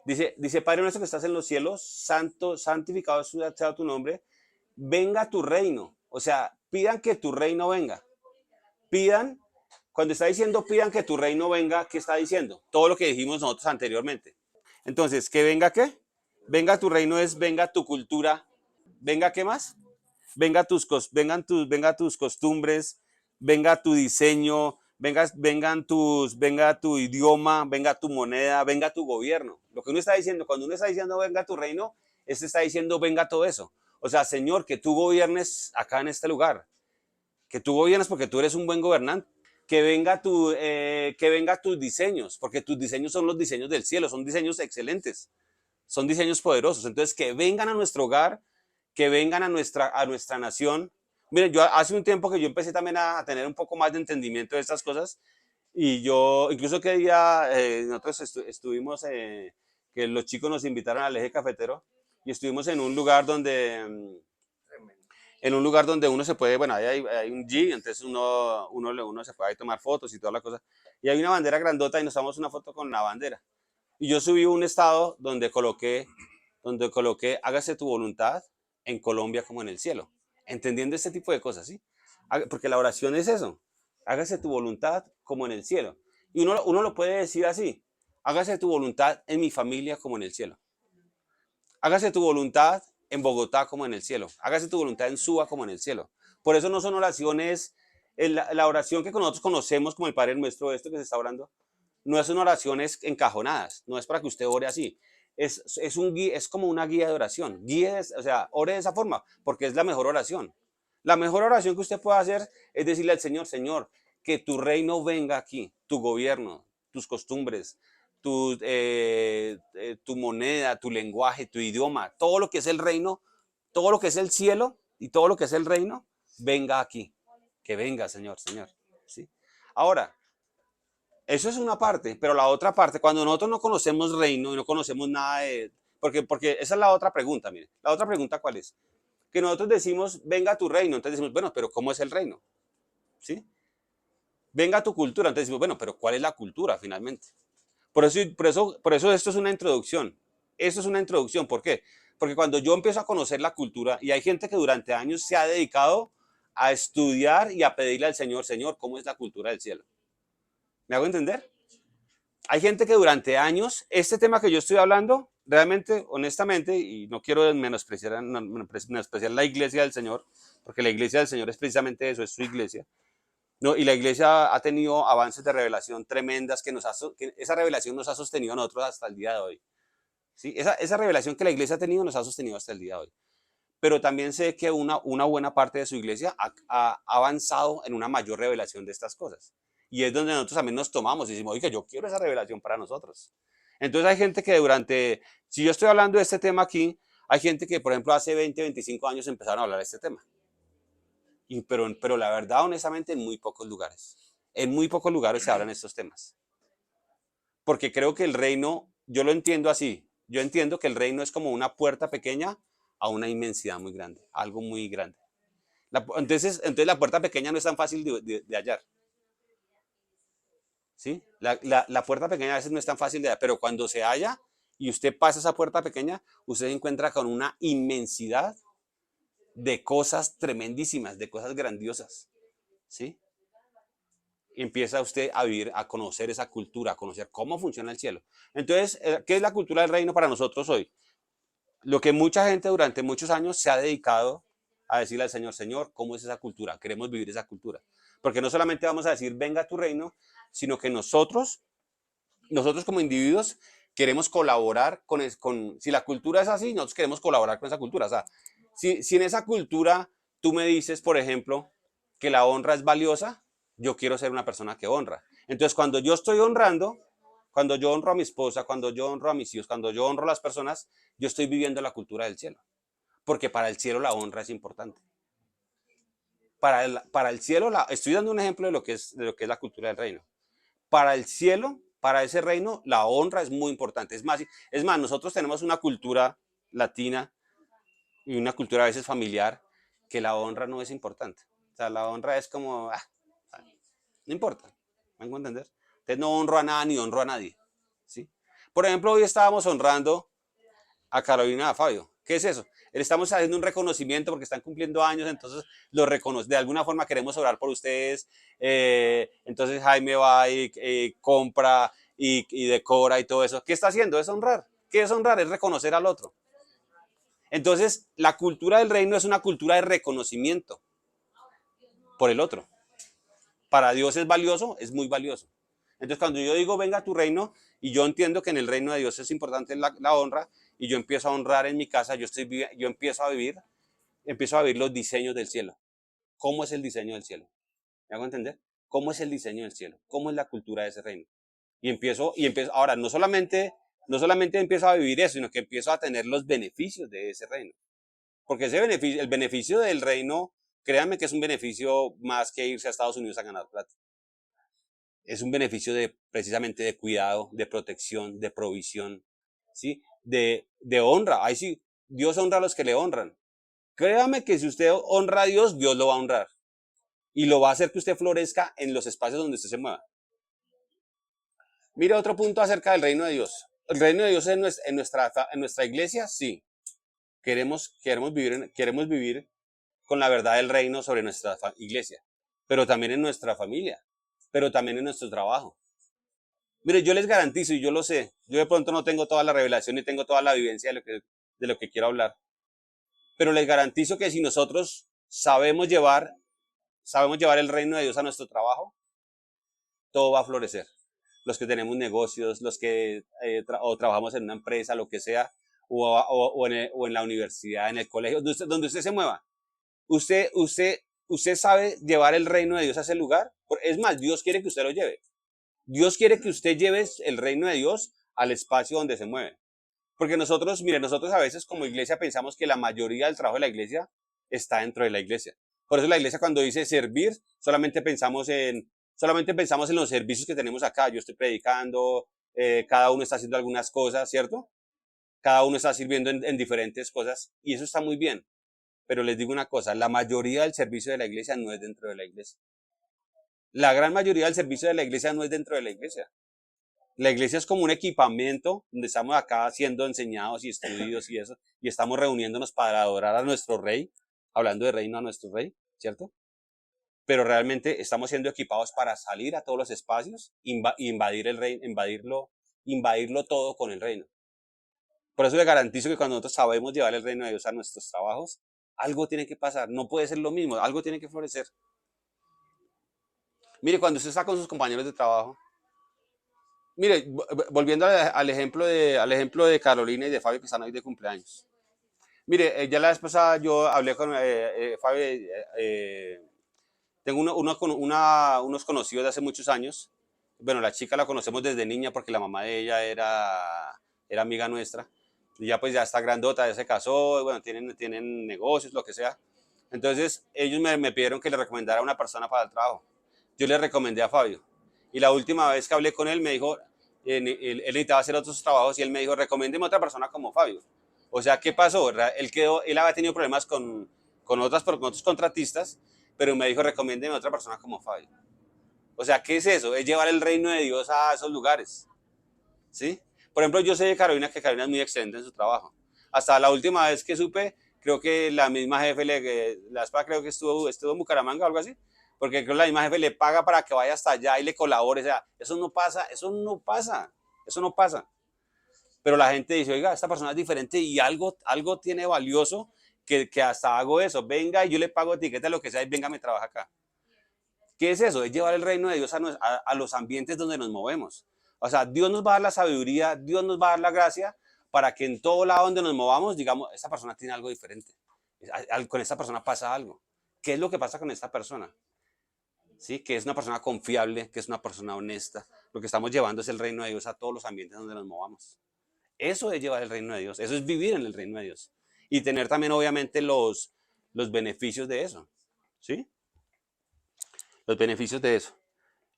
Dice, Padre nuestro que estás en los cielos, santificado sea tu nombre, venga tu reino. O sea, pidan que tu reino venga. Pidan, cuando está diciendo pidan que tu reino venga, ¿qué está diciendo? Todo lo que dijimos nosotros anteriormente. Entonces, ¿que venga qué? Venga tu reino es venga tu cultura. ¿Venga qué más? Venga tus costumbres, venga tu diseño, venga tu idioma, venga tu moneda, venga tu gobierno. Lo que uno está diciendo, cuando uno está diciendo venga tu reino, este está diciendo venga todo eso. O sea, Señor, que tú gobiernes acá en este lugar, que tú gobiernes porque tú eres un buen gobernante. Que venga tus diseños, porque tus diseños son los diseños del cielo, son diseños excelentes, son diseños poderosos. Entonces, que vengan a nuestro hogar, que vengan a nuestra nación. Miren, yo hace un tiempo que yo empecé también a tener un poco más de entendimiento de estas cosas y yo, incluso que día nosotros estuvimos, que los chicos nos invitaron al eje cafetero y estuvimos en un lugar donde uno se puede, bueno, hay un G, entonces uno se puede ahí tomar fotos y toda la cosa. Y hay una bandera grandota y nos tomamos una foto con la bandera. Y yo subí un estado donde coloqué, hágase tu voluntad en Colombia como en el cielo. Entendiendo este tipo de cosas, ¿sí? Porque la oración es eso. Hágase tu voluntad como en el cielo. Y uno lo puede decir así. Hágase tu voluntad en mi familia como en el cielo. Hágase tu voluntad en Bogotá como en el cielo. Hágase tu voluntad en Suba como en el cielo. Por eso no son oraciones, la oración que nosotros conocemos como el Padre Nuestro, esto que se está orando, no son oraciones encajonadas, no es para que usted ore así. Es como una guía de oración. O sea, ore de esa forma, porque es la mejor oración. La mejor oración que usted puede hacer es decirle al Señor, Señor, que tu reino venga aquí, tu gobierno, tus costumbres, tu moneda, tu lenguaje, tu idioma, todo lo que es el reino, todo lo que es el cielo y todo lo que es el reino, venga aquí. Que venga, Señor, Señor. ¿Sí? Ahora, eso es una parte, pero la otra parte, cuando nosotros no conocemos reino y no conocemos nada de... Porque esa es la otra pregunta, mire. La otra pregunta, ¿cuál es? Que nosotros decimos, venga tu reino. Entonces decimos, bueno, pero ¿cómo es el reino? ¿Sí? Venga tu cultura. Entonces decimos, bueno, pero ¿cuál es la cultura finalmente? Por eso esto es una introducción. Esto es una introducción. ¿Por qué? Porque cuando yo empiezo a conocer la cultura, y hay gente que durante años se ha dedicado a estudiar y a pedirle al Señor, Señor, ¿cómo es la cultura del cielo? ¿Me hago entender? Hay gente que durante años, este tema que yo estoy hablando, realmente, honestamente, y no quiero menospreciar la iglesia del Señor, porque la iglesia del Señor es precisamente eso, es su iglesia. No, y la iglesia ha tenido avances de revelación tremendas que esa revelación nos ha sostenido a nosotros hasta el día de hoy. ¿Sí? Esa revelación que la iglesia ha tenido nos ha sostenido hasta el día de hoy. Pero también sé que una buena parte de su iglesia ha avanzado en una mayor revelación de estas cosas. Y es donde nosotros también nos tomamos y decimos, oiga, yo quiero esa revelación para nosotros. Entonces hay gente que si yo estoy hablando de este tema aquí, hay gente que, por ejemplo, hace 20, 25 años empezaron a hablar de este tema. Pero la verdad, honestamente, en muy pocos lugares. En muy pocos lugares se hablan estos temas. Porque creo que el reino, yo lo entiendo así. Yo entiendo que el reino es como una puerta pequeña a una inmensidad muy grande, algo muy grande. Entonces la puerta pequeña no es tan fácil de hallar. ¿Sí? La puerta pequeña a veces no es tan fácil de hallar, pero cuando se halla y usted pasa esa puerta pequeña, usted se encuentra con una inmensidad de cosas tremendísimas, de cosas grandiosas. ¿Sí? empieza usted a vivir, a conocer esa cultura, a conocer cómo funciona el cielo. Entonces, ¿qué es la cultura del reino para nosotros hoy? Lo que mucha gente durante muchos años se ha dedicado a decirle al Señor, Señor, ¿cómo es esa cultura? Queremos vivir esa cultura. Porque no solamente vamos a decir, venga a tu reino, sino que nosotros como individuos queremos colaborar si la cultura es así, nosotros queremos colaborar con esa cultura. O sea, si en esa cultura tú me dices, por ejemplo, que la honra es valiosa, yo quiero ser una persona que honra. Entonces, cuando yo estoy honrando, cuando yo honro a mi esposa, cuando yo honro a mis hijos, cuando yo honro a las personas, yo estoy viviendo la cultura del cielo. Porque para el cielo la honra es importante. Para el cielo, estoy dando un ejemplo de lo que es la cultura del reino. Para el cielo, para ese reino, la honra es muy importante. Es más, nosotros tenemos una cultura latina y una cultura a veces familiar que la honra no es importante. O sea, la honra es como, no importa, ¿me hago entender? Entonces no honro a nada ni honro a nadie, ¿sí? Por ejemplo, hoy estábamos honrando a Carolina y a Fabio. ¿Qué es eso? Le estamos haciendo un reconocimiento porque están cumpliendo años, entonces de alguna forma queremos orar por ustedes. Entonces Jaime va y compra y decora y todo eso. ¿Qué está haciendo? Es honrar. ¿Qué es honrar? Es reconocer al otro. Entonces, la cultura del reino es una cultura de reconocimiento por el otro. Para Dios es valioso, es muy valioso. Entonces, cuando yo digo, venga a tu reino, y yo entiendo que en el reino de Dios es importante la honra, y yo empiezo a honrar en mi casa, yo empiezo a vivir los diseños del cielo. ¿Cómo es el diseño del cielo? ¿Me hago entender? ¿Cómo es el diseño del cielo? ¿Cómo es la cultura de ese reino? Ahora, no solamente empiezo a vivir eso, sino que empiezo a tener los beneficios de ese reino. Porque el beneficio del reino, créanme que es un beneficio más que irse a Estados Unidos a ganar plata. Es un beneficio precisamente de cuidado, de protección, de provisión, ¿sí? De honra. Ahí sí, Dios honra a los que le honran. Créame que si usted honra a Dios, Dios lo va a honrar. Y lo va a hacer que usted florezca en los espacios donde usted se mueva. Mire otro punto acerca del reino de Dios. El reino de Dios en nuestra iglesia, sí. Queremos vivir con la verdad del reino sobre nuestra iglesia, pero también en nuestra familia, pero también en nuestro trabajo. Mire, yo les garantizo, y yo lo sé, yo de pronto no tengo toda la revelación ni tengo toda la vivencia de lo que quiero hablar, pero les garantizo que si nosotros sabemos llevar el reino de Dios a nuestro trabajo, todo va a florecer. Los que tenemos negocios, los que o trabajamos en una empresa, lo que sea, o en la universidad, en el colegio, donde usted se mueva. Usted sabe llevar el reino de Dios a ese lugar. Es más, Dios quiere que usted lo lleve. Dios quiere que usted lleve el reino de Dios al espacio donde se mueve. Porque nosotros a veces como iglesia pensamos que la mayoría del trabajo de la iglesia está dentro de la iglesia. Por eso la iglesia cuando dice servir, solamente pensamos en los servicios que tenemos acá. Yo estoy predicando, cada uno está haciendo algunas cosas, ¿cierto? Cada uno está sirviendo en diferentes cosas y eso está muy bien. Pero les digo una cosa, la mayoría del servicio de la iglesia no es dentro de la iglesia. La gran mayoría del servicio de la iglesia no es dentro de la iglesia. La iglesia es como un equipamiento donde estamos acá siendo enseñados y estudiados y eso, y estamos reuniéndonos para adorar a nuestro rey, hablando de reino a nuestro rey, ¿cierto? Pero realmente estamos siendo equipados para salir a todos los espacios e invadir el reino, invadirlo todo con el reino. Por eso le garantizo que cuando nosotros sabemos llevar el reino de Dios a nuestros trabajos, algo tiene que pasar, no puede ser lo mismo, algo tiene que florecer. Mire, cuando usted está con sus compañeros de trabajo, mire, volviendo al ejemplo de Carolina y de Fabio que están hoy de cumpleaños. Mire, ya la vez pasada yo hablé con Fabio, tengo unos conocidos de hace muchos años. Bueno, la chica la conocemos desde niña porque la mamá de ella era amiga nuestra. Y ya pues ya está grandota, ya se casó, bueno, tienen negocios, lo que sea. Entonces ellos me pidieron que le recomendara a una persona para el trabajo. Yo le recomendé a Fabio. Y la última vez que hablé con él me dijo, él necesitaba hacer otros trabajos y él me dijo, recomiéndeme otra persona como Fabio. O sea, ¿qué pasó? Él había tenido problemas con otros contratistas, pero me dijo, recomiéndeme otra persona como Fabio. O sea, ¿qué es eso? Es llevar el reino de Dios a esos lugares. ¿Sí? Por ejemplo, yo sé de Carolina que Carolina es muy excelente en su trabajo. Hasta la última vez que supe, creo que la misma jefe, la espada creo que estuvo en Bucaramanga o algo así. porque creo que la misma jefe le paga para que vaya hasta allá y le colabore. O sea, eso no pasa, eso no pasa, eso no pasa. Pero la gente dice, oiga, esta persona es diferente y algo tiene valioso que hasta hago eso. Venga y yo le pago etiqueta, lo que sea, y venga, me trabaja acá. ¿Qué es eso? Es llevar el reino de Dios a los ambientes donde nos movemos. O sea, Dios nos va a dar la sabiduría, Dios nos va a dar la gracia para que en todo lado donde nos movamos, digamos, esta persona tiene algo diferente. Con esta persona pasa algo. ¿Qué es lo que pasa con esta persona? ¿Sí? Que es una persona confiable, que es una persona honesta. Lo que estamos llevando es el reino de Dios a todos los ambientes donde nos movamos. Eso es llevar el reino de Dios. Eso es vivir en el reino de Dios. Y tener también, obviamente, los beneficios de eso. ¿Sí? Los beneficios de eso.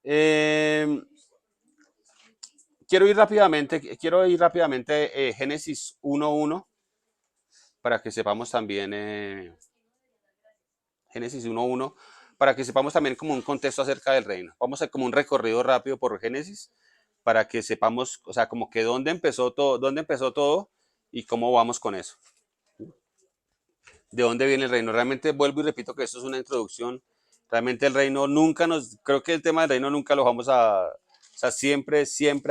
Eh, quiero ir rápidamente Génesis 1.1 para que sepamos también Génesis 1.1 para que sepamos también como un contexto acerca del reino. Vamos a hacer como un recorrido rápido por Génesis para que sepamos, o sea, como que dónde empezó todo y cómo vamos con eso. ¿De dónde viene el reino? Realmente vuelvo y repito que esto es una introducción. Realmente el reino creo que el tema del reino nunca lo vamos o sea, siempre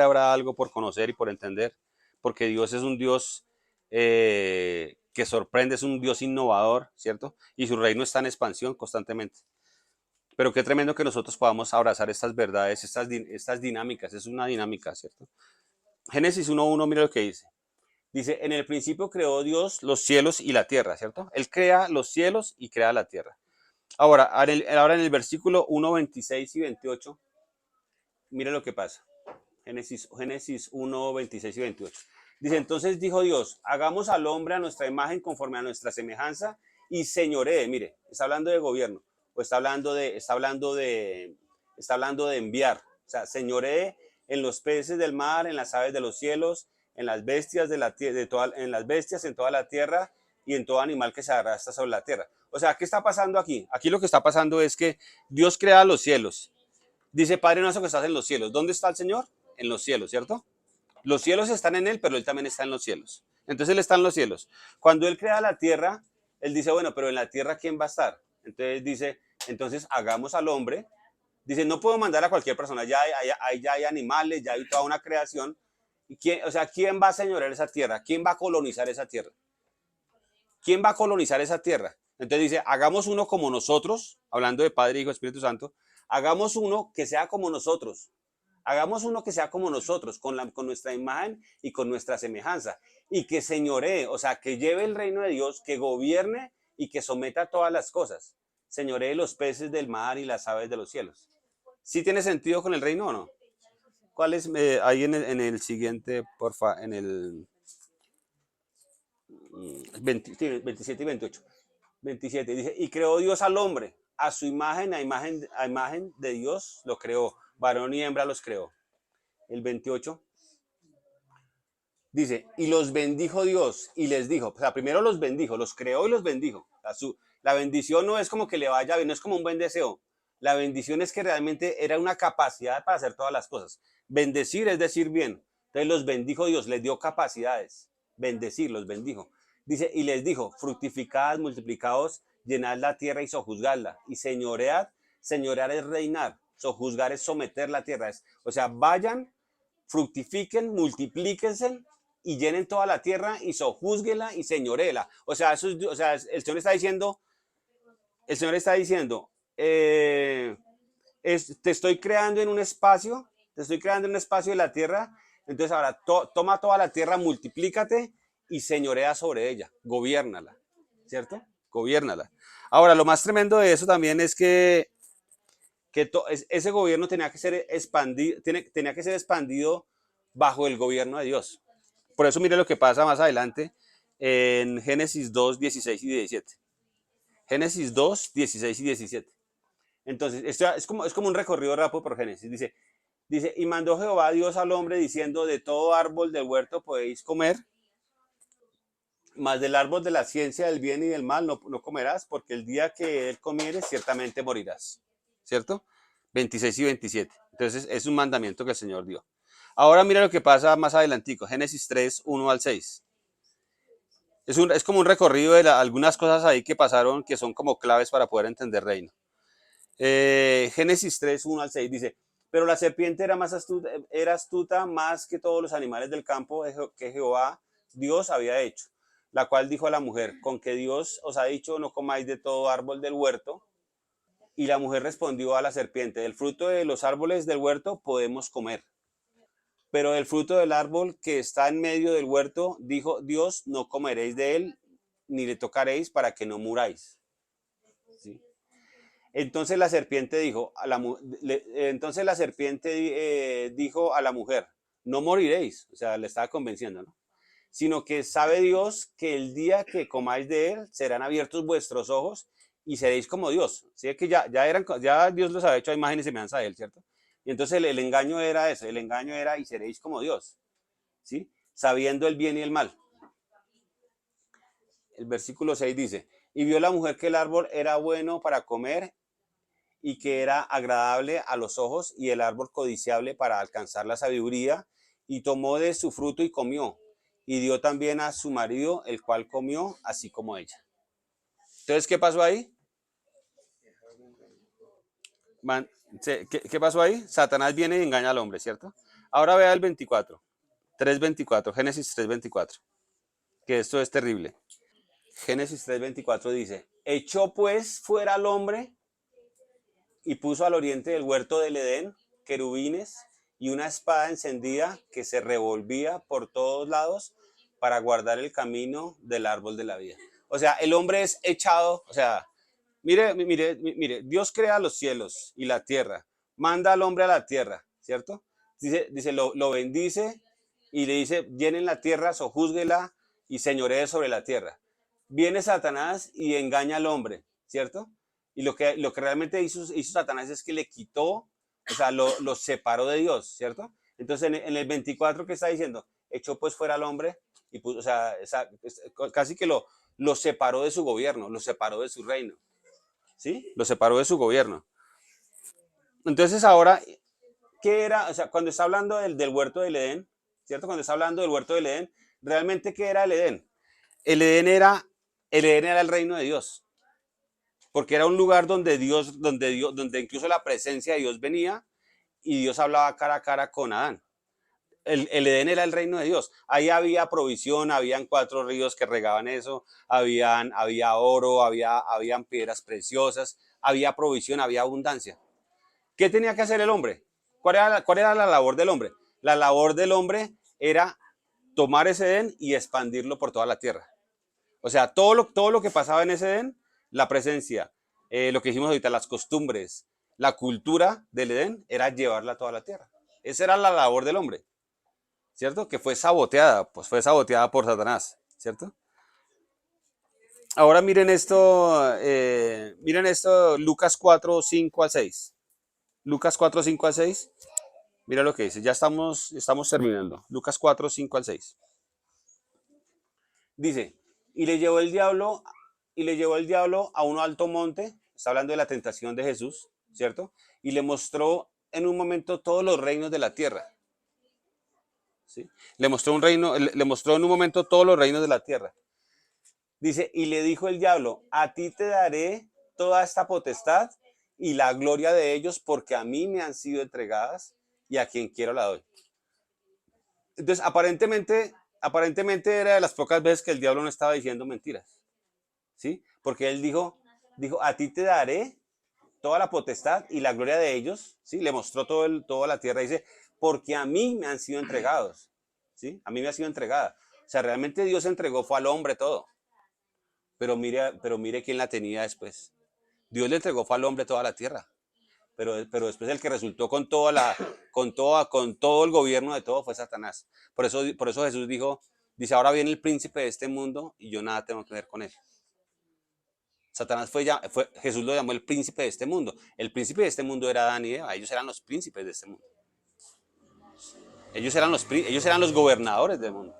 habrá algo por conocer y por entender, porque Dios es un Dios que sorprende, es un Dios innovador, ¿cierto? Y su reino está en expansión constantemente. Pero qué tremendo que nosotros podamos abrazar estas verdades, estas dinámicas, es una dinámica, ¿cierto? Génesis 1.1, mira lo que dice. Dice, en el principio creó Dios los cielos y la tierra, ¿cierto? Él crea los cielos y crea la tierra. Ahora en el versículo 1, 26 y 28, mire lo que pasa. Génesis 1, 26 y 28. Dice, entonces dijo Dios, hagamos al hombre a nuestra imagen conforme a nuestra semejanza y señoree. Mire, está hablando de gobierno, o está hablando de enviar. O sea, señoree en los peces del mar, en las aves de los cielos, en las bestias en las bestias en toda la tierra y en todo animal que se arrastra sobre la tierra. O sea, ¿qué está pasando aquí? Aquí lo que está pasando es que Dios crea los cielos. Dice, Padre nuestro que estás en los cielos. ¿Dónde está el Señor? En los cielos, ¿cierto? Los cielos están en Él, pero Él también está en los cielos. Entonces Él está en los cielos. Cuando Él crea la tierra, Él dice, bueno, pero en la tierra, ¿quién va a estar? Entonces dice, entonces hagamos al hombre. Dice, no puedo mandar a cualquier persona, ya hay animales, ya hay toda una creación. O sea, ¿quién va a señorear esa tierra? ¿Quién va a colonizar esa tierra? ¿Quién va a colonizar esa tierra? Entonces dice, hagamos uno como nosotros, hablando de Padre, Hijo, Espíritu Santo, hagamos uno que sea como nosotros. Hagamos uno que sea como nosotros, con nuestra imagen y con nuestra semejanza. Y que señoree, o sea, que lleve el reino de Dios, que gobierne y que someta todas las cosas. Señoree los peces del mar y las aves de los cielos. ¿Sí tiene sentido con el reino o no? ¿Cuál es? Ahí en el siguiente, porfa, en el 27 y 28. 27 dice, y creó Dios al hombre, a su imagen, a imagen de Dios lo creó, varón y hembra los creó. El 28 dice, y los bendijo Dios y les dijo, o sea, primero los bendijo, los creó y los bendijo. La bendición no es como que le vaya bien, no es como un buen deseo. La bendición es que realmente era una capacidad para hacer todas las cosas. Bendecir es decir bien. Entonces los bendijo Dios, les dio capacidades. Bendecir, los bendijo. Dice, y les dijo, fructificad, multiplicaos, llenad la tierra y sojuzgadla. Y señoread, señorear es reinar, sojuzgar es someter la tierra. O sea, vayan, fructifiquen, multiplíquense y llenen toda la tierra y sojúzguela y señorela. O sea, el Señor está diciendo, te estoy creando en un espacio, de la tierra, entonces ahora toma toda la tierra, multiplícate y señorea sobre ella, gobiérnala, ¿cierto? Gobiérnala. Ahora, lo más tremendo de eso también es que ese gobierno tenía que ser expandido bajo el gobierno de Dios. Por eso mire lo que pasa más adelante en Génesis 2, 16 y 17. Génesis 2, 16 y 17. Entonces, esto es como un recorrido rápido por Génesis. Dice, y mandó Jehová Dios al hombre diciendo, de todo árbol del huerto podéis comer, mas del árbol de la ciencia del bien y del mal no comerás, porque el día que él comieres ciertamente morirás. ¿Cierto? 26 y 27. Entonces, es un mandamiento que el Señor dio. Ahora mira lo que pasa más adelantico, Génesis 3, 1 al 6. Es como un recorrido de algunas cosas ahí que pasaron que son como claves para poder entender reino. Génesis 3, 1 al 6 dice, pero la serpiente era astuta más que todos los animales del campo que Jehová Dios había hecho, la cual dijo a la mujer, con que Dios os ha dicho no comáis de todo árbol del huerto. Y la mujer respondió a la serpiente, del fruto de los árboles del huerto podemos comer, pero del fruto del árbol que está en medio del huerto, dijo Dios, no comeréis de él, ni le tocaréis para que no muráis. ¿Sí? Entonces la serpiente dijo a la, entonces la serpiente dijo a la mujer, no moriréis, o sea, le estaba convenciendo, ¿no? Sino que sabe Dios que el día que comáis de él serán abiertos vuestros ojos y seréis como Dios. ¿Sí? Que ya Dios los había hecho a imagen y semejanza de él, ¿cierto? Y entonces el engaño era eso, el engaño era y seréis como Dios, ¿sí? Sabiendo el bien y el mal. El versículo 6 dice, y vio la mujer que el árbol era bueno para comer y que era agradable a los ojos y el árbol codiciable para alcanzar la sabiduría, y tomó de su fruto y comió, y dio también a su marido, el cual comió, así como ella. Entonces, ¿qué pasó ahí? Man, ¿qué pasó ahí? Satanás viene y engaña al hombre, ¿cierto? Ahora vea el 24, 3:24, Génesis 3:24, que esto es terrible. Génesis 3:24 dice, echó pues fuera al hombre y puso al oriente del huerto del Edén querubines y una espada encendida que se revolvía por todos lados para guardar el camino del árbol de la vida. O sea, el hombre es echado, o sea, mire, Dios crea los cielos y la tierra, manda al hombre a la tierra, ¿cierto? Dice lo bendice y le dice, llenen la tierra, sojúzguela y señoree sobre la tierra. Viene Satanás y engaña al hombre, ¿cierto? Y lo que realmente hizo Satanás es que le quitó, o sea, lo separó de Dios, ¿cierto? Entonces en el 24 que está diciendo, echó pues fuera al hombre y puso, o sea, casi que lo separó de su gobierno, lo separó de su reino, ¿sí? Lo separó de su gobierno. Entonces ahora, ¿qué era? O sea, cuando está hablando del huerto del Edén, ¿cierto? Cuando está hablando del huerto del Edén, ¿realmente qué era el Edén? El Edén era, el Edén era el reino de Dios, porque era un lugar donde incluso la presencia de Dios venía y Dios hablaba cara a cara con Adán. El Edén era el reino de Dios. Ahí había provisión, habían 4 ríos que regaban eso, había oro, habían piedras preciosas, había provisión, había abundancia. ¿Qué tenía que hacer el hombre? ¿Cuál era la labor del hombre? La labor del hombre era tomar ese Edén y expandirlo por toda la tierra. O sea, todo lo que pasaba en ese Edén, la presencia, lo que dijimos ahorita, las costumbres, la cultura del Edén, era llevarla a toda la tierra. Esa era la labor del hombre, ¿cierto? Que fue saboteada por Satanás, ¿cierto? Ahora miren esto, Lucas 4, 5 al 6. Lucas 4, 5 al 6. Mira lo que dice, ya estamos terminando. Lucas 4, 5 al 6. Dice, y le llevó el diablo, a un alto monte, está hablando de la tentación de Jesús, ¿cierto? Y le mostró en un momento todos los reinos de la tierra. ¿Sí? Le mostró en un momento todos los reinos de la tierra. Dice, y le dijo el diablo, a ti te daré toda esta potestad y la gloria de ellos, porque a mí me han sido entregadas y a quien quiero la doy. Entonces, aparentemente era de las pocas veces que el diablo no estaba diciendo mentiras, ¿sí? Porque él dijo, a ti te daré toda la potestad y la gloria de ellos, ¿sí? Le mostró toda la tierra, dice, porque a mí me han sido entregados, ¿sí? A mí me ha sido entregada. O sea, realmente Dios entregó fue al hombre todo, pero mire quién la tenía después. Dios le entregó fue al hombre toda la tierra, pero después el que resultó con todo el gobierno de todo fue Satanás. Por eso Jesús dice, ahora viene el príncipe de este mundo y yo nada tengo que ver con él. Satanás Jesús lo llamó el príncipe de este mundo. El príncipe de este mundo era Adán y Eva, ellos eran los príncipes de este mundo. Ellos eran los gobernadores del mundo.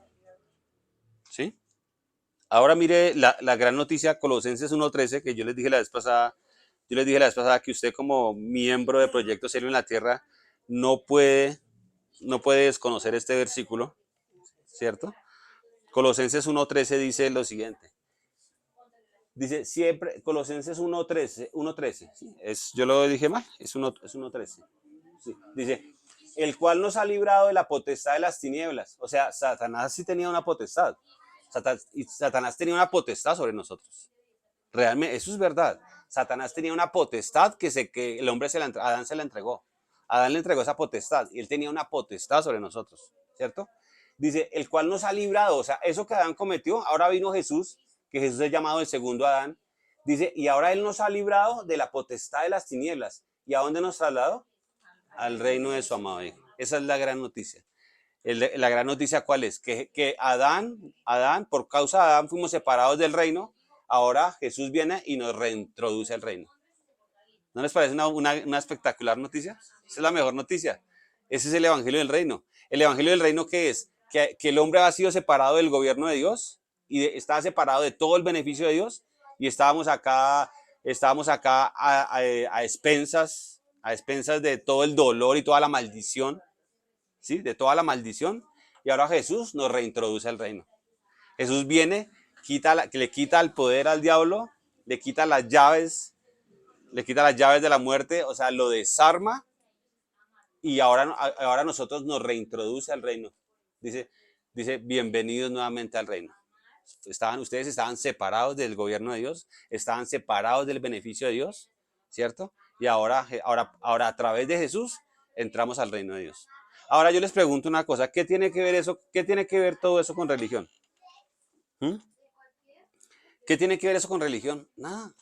¿Sí? Ahora mire la gran noticia, Colosenses 1:13, que yo les dije la vez pasada que usted como miembro de Proyecto Serio en la Tierra no puede desconocer este versículo, ¿cierto? Colosenses 1:13 dice lo siguiente. Dice siempre, Colosenses 1:13, ¿sí? Yo lo dije mal, es 1:13. Sí. Dice, el cual nos ha librado de la potestad de las tinieblas. O sea, Satanás sí tenía una potestad. Y Satanás tenía una potestad sobre nosotros. Realmente, eso es verdad. Satanás tenía una potestad que el hombre Adán se la entregó. Adán le entregó esa potestad y él tenía una potestad sobre nosotros, ¿cierto? Dice, el cual nos ha librado, o sea, eso que Adán cometió, ahora vino Jesús, que Jesús es llamado el segundo Adán, dice, y ahora él nos ha librado de la potestad de las tinieblas. ¿Y a dónde nos trasladó? Al reino de su amado Hijo. Esa es la gran noticia. La gran noticia, ¿cuál es? Que Adán, por causa de Adán fuimos separados del reino, ahora Jesús viene y nos reintroduce al reino. ¿No les parece una espectacular noticia? Esa es la mejor noticia. Ese es el evangelio del reino. ¿El evangelio del reino qué es? Que el hombre ha sido separado del gobierno de Dios y estaba separado de todo el beneficio de Dios y estábamos acá a expensas de todo el dolor y toda la maldición, ¿sí? De toda la maldición. Y ahora Jesús nos reintroduce al reino. Jesús viene, le quita el poder al diablo, le quita las llaves de la muerte, o sea, lo desarma y ahora nosotros nos reintroduce al reino. Dice, bienvenidos nuevamente al reino. Ustedes estaban separados del gobierno de Dios, estaban separados del beneficio de Dios, ¿cierto? Y ahora a través de Jesús entramos al reino de Dios. Ahora yo les pregunto una cosa, ¿qué tiene que ver eso? ¿Qué tiene que ver todo eso con religión? ¿Mm? ¿Qué tiene que ver eso con religión? Nada.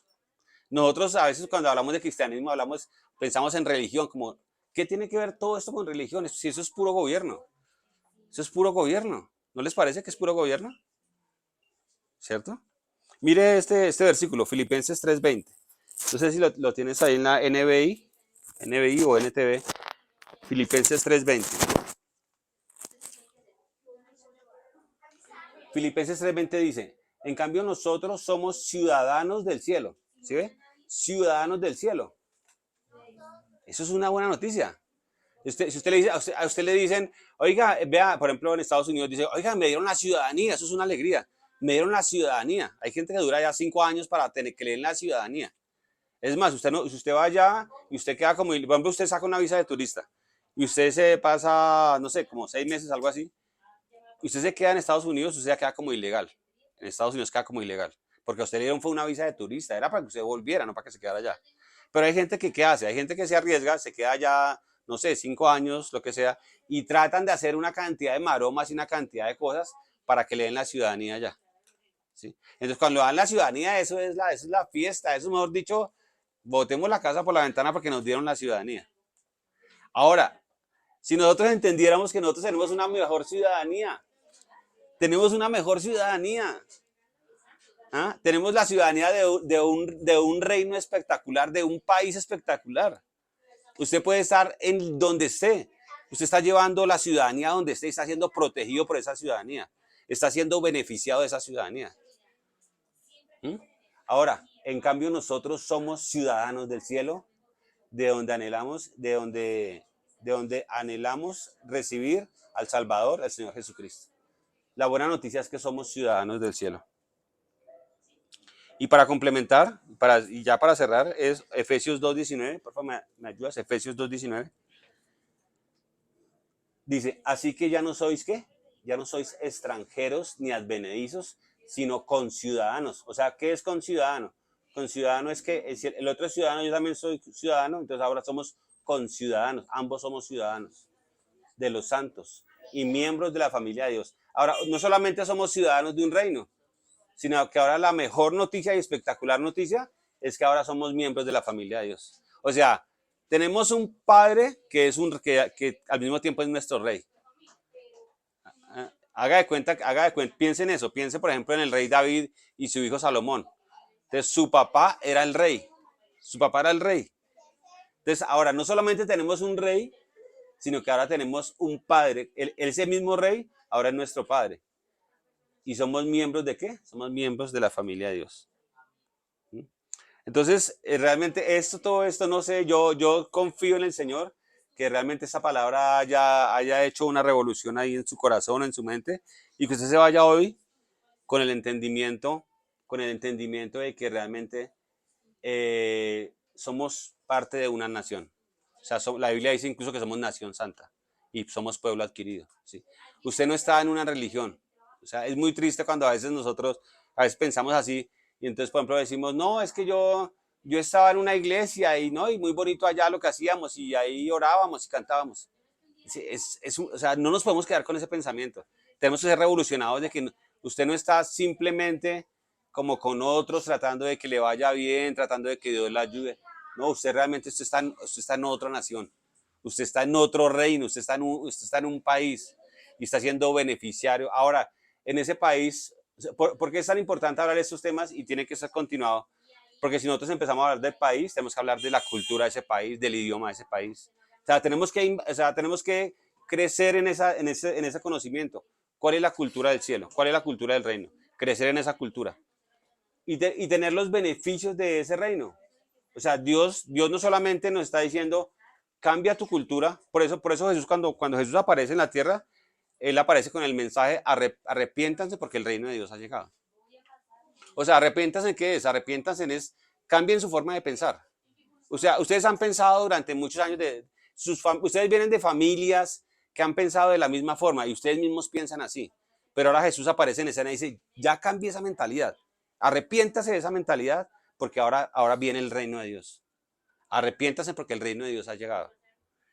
Nosotros a veces cuando hablamos de cristianismo pensamos en religión, como, ¿qué tiene que ver todo esto con religión? Si eso es puro gobierno, eso es puro gobierno. ¿No les parece que es puro gobierno? ¿Cierto? Mire este versículo, Filipenses 3:20. No sé si lo tienes ahí en la NBI o NTV. Filipenses 3:20. Filipenses 3:20 dice, en cambio nosotros somos ciudadanos del cielo. ¿Sí ve? Ciudadanos del cielo. Eso es una buena noticia. Si usted le dice, a usted le dicen, oiga, vea, por ejemplo, en Estados Unidos dice, oiga, me dieron la ciudadanía, eso es una alegría. Me dieron la ciudadanía. Hay gente que dura ya 5 años para tener que leer la ciudadanía. Es más, si usted va allá y usted queda como, por ejemplo, usted saca una visa de turista y usted se pasa, no sé, como 6 meses, algo así, y usted se queda en Estados Unidos, usted ya queda como ilegal. En Estados Unidos queda como ilegal. Porque a usted le dieron fue una visa de turista, era para que usted volviera, no para que se quedara allá. Pero hay gente que, ¿qué hace? Hay gente que se arriesga, se queda allá, no sé, 5 años, lo que sea, y tratan de hacer una cantidad de maromas y una cantidad de cosas para que le den la ciudadanía allá. ¿Sí? Entonces, cuando dan la ciudadanía, eso es la fiesta, eso mejor dicho, botemos la casa por la ventana porque nos dieron la ciudadanía. Ahora, si nosotros entendiéramos que nosotros tenemos una mejor ciudadanía, tenemos una mejor ciudadanía. ¿Ah? Tenemos la ciudadanía de un reino espectacular, de un país espectacular. Usted puede estar en donde esté. Usted está llevando la ciudadanía donde esté y está siendo protegido por esa ciudadanía. Está siendo beneficiado de esa ciudadanía. ¿Mm? Ahora, en cambio, nosotros somos ciudadanos del cielo, de donde anhelamos recibir al Salvador, al Señor Jesucristo. La buena noticia es que somos ciudadanos del cielo. Y para complementar, y ya para cerrar, es Efesios 2:19. Por favor, ¿me ayudas? Efesios 2:19. Dice, así que ya no sois, ¿qué? Ya no sois extranjeros ni advenedizos, sino conciudadanos. O sea, ¿qué es conciudadano? Conciudadano es que el otro es ciudadano, yo también soy ciudadano, entonces ahora somos conciudadanos. Ambos somos ciudadanos de los santos y miembros de la familia de Dios. Ahora, no solamente somos ciudadanos de un reino, sino que ahora la mejor noticia y espectacular noticia es que ahora somos miembros de la familia de Dios. O sea, tenemos un padre que al mismo tiempo es nuestro rey. Haga de cuenta, piense en eso, piense por ejemplo en el rey David y su hijo Salomón. Entonces su papá era el rey, Entonces ahora no solamente tenemos un rey, sino que ahora tenemos un padre. Ese mismo rey ahora es nuestro padre. ¿Y somos miembros de qué? Somos miembros de la familia de Dios. Entonces, realmente todo esto, no sé, yo confío en el Señor, que realmente esa palabra haya hecho una revolución ahí en su corazón, en su mente, y que usted se vaya hoy con el entendimiento con el entendimiento de que realmente somos parte de una nación. O sea, la Biblia dice incluso que somos nación santa y somos pueblo adquirido. ¿Sí? Usted no está en una religión. O sea, es muy triste cuando a veces nosotros, a veces pensamos así y entonces, por ejemplo, decimos, no, es que yo estaba en una iglesia y, ¿no? y muy bonito allá lo que hacíamos y ahí orábamos y cantábamos. O sea, no nos podemos quedar con ese pensamiento. Tenemos que ser revolucionados de que usted no está simplemente como con otros tratando de que le vaya bien, tratando de que Dios le ayude. No, usted está en otra nación. Usted está en otro reino, usted está en un país y está siendo beneficiario. Ahora, en ese país, ¿por qué es tan importante hablar de estos temas y tiene que ser continuado? Porque si nosotros empezamos a hablar del país, tenemos que hablar de la cultura de ese país, del idioma de ese país. O sea, tenemos que crecer en ese conocimiento. ¿Cuál es la cultura del cielo? ¿Cuál es la cultura del reino? Crecer en esa cultura y tener los beneficios de ese reino. O sea, Dios no solamente nos está diciendo, cambia tu cultura. Por eso Jesús, cuando Jesús aparece en la tierra, Él aparece con el mensaje, arrepiéntanse porque el reino de Dios ha llegado. O sea, arrepiéntanse en qué es, arrepiéntanse en es, cambien su forma de pensar. O sea, ustedes han pensado durante muchos años ustedes vienen de familias que han pensado de la misma forma y ustedes mismos piensan así. Pero ahora Jesús aparece en escena y dice, ya cambie esa mentalidad. Arrepiéntase de esa mentalidad porque ahora viene el reino de Dios. Arrepiéntase porque el reino de Dios ha llegado.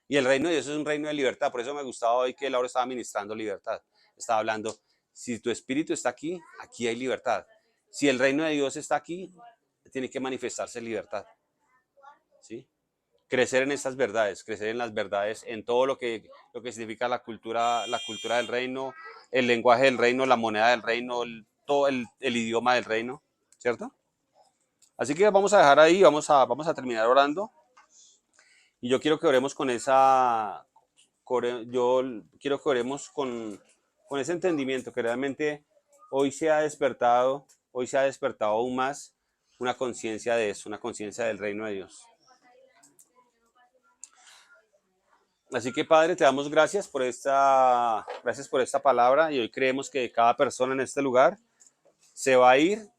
Y el reino de Dios es un reino de libertad. Por eso me gustaba hoy que Laura estaba ministrando libertad. Estaba hablando, si tu espíritu está aquí, aquí hay libertad. Si el reino de Dios está aquí, tiene que manifestarse libertad. ¿Sí? Crecer en estas verdades, crecer en las verdades, en todo lo que significa la cultura del reino, el lenguaje del reino, la moneda del reino, todo el idioma del reino, ¿cierto? Así que vamos a dejar ahí, vamos a terminar orando. Y yo quiero que oremos con yo quiero que oremos con ese entendimiento que realmente hoy se ha despertado aún más una conciencia de eso, una conciencia del reino de Dios. Así que Padre, te damos gracias por esta palabra y hoy creemos que cada persona en este lugar se va a ir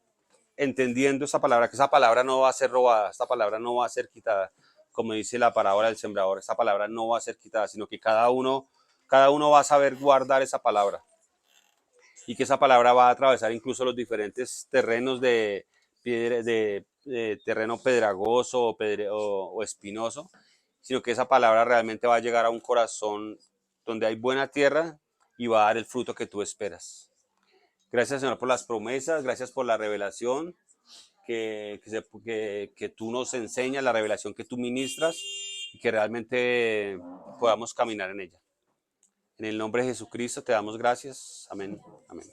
entendiendo esa palabra, que esa palabra no va a ser robada, esta palabra no va a ser quitada, como dice la parábola del sembrador, esta palabra no va a ser quitada, sino que cada uno va a saber guardar esa palabra y que esa palabra va a atravesar incluso los diferentes terrenos de terreno pedregoso o espinoso, sino que esa palabra realmente va a llegar a un corazón donde hay buena tierra y va a dar el fruto que tú esperas. Gracias, Señor, por las promesas, gracias por la revelación que tú nos enseñas, la revelación que tú ministras y que realmente podamos caminar en ella. En el nombre de Jesucristo te damos gracias. Amén. Amén.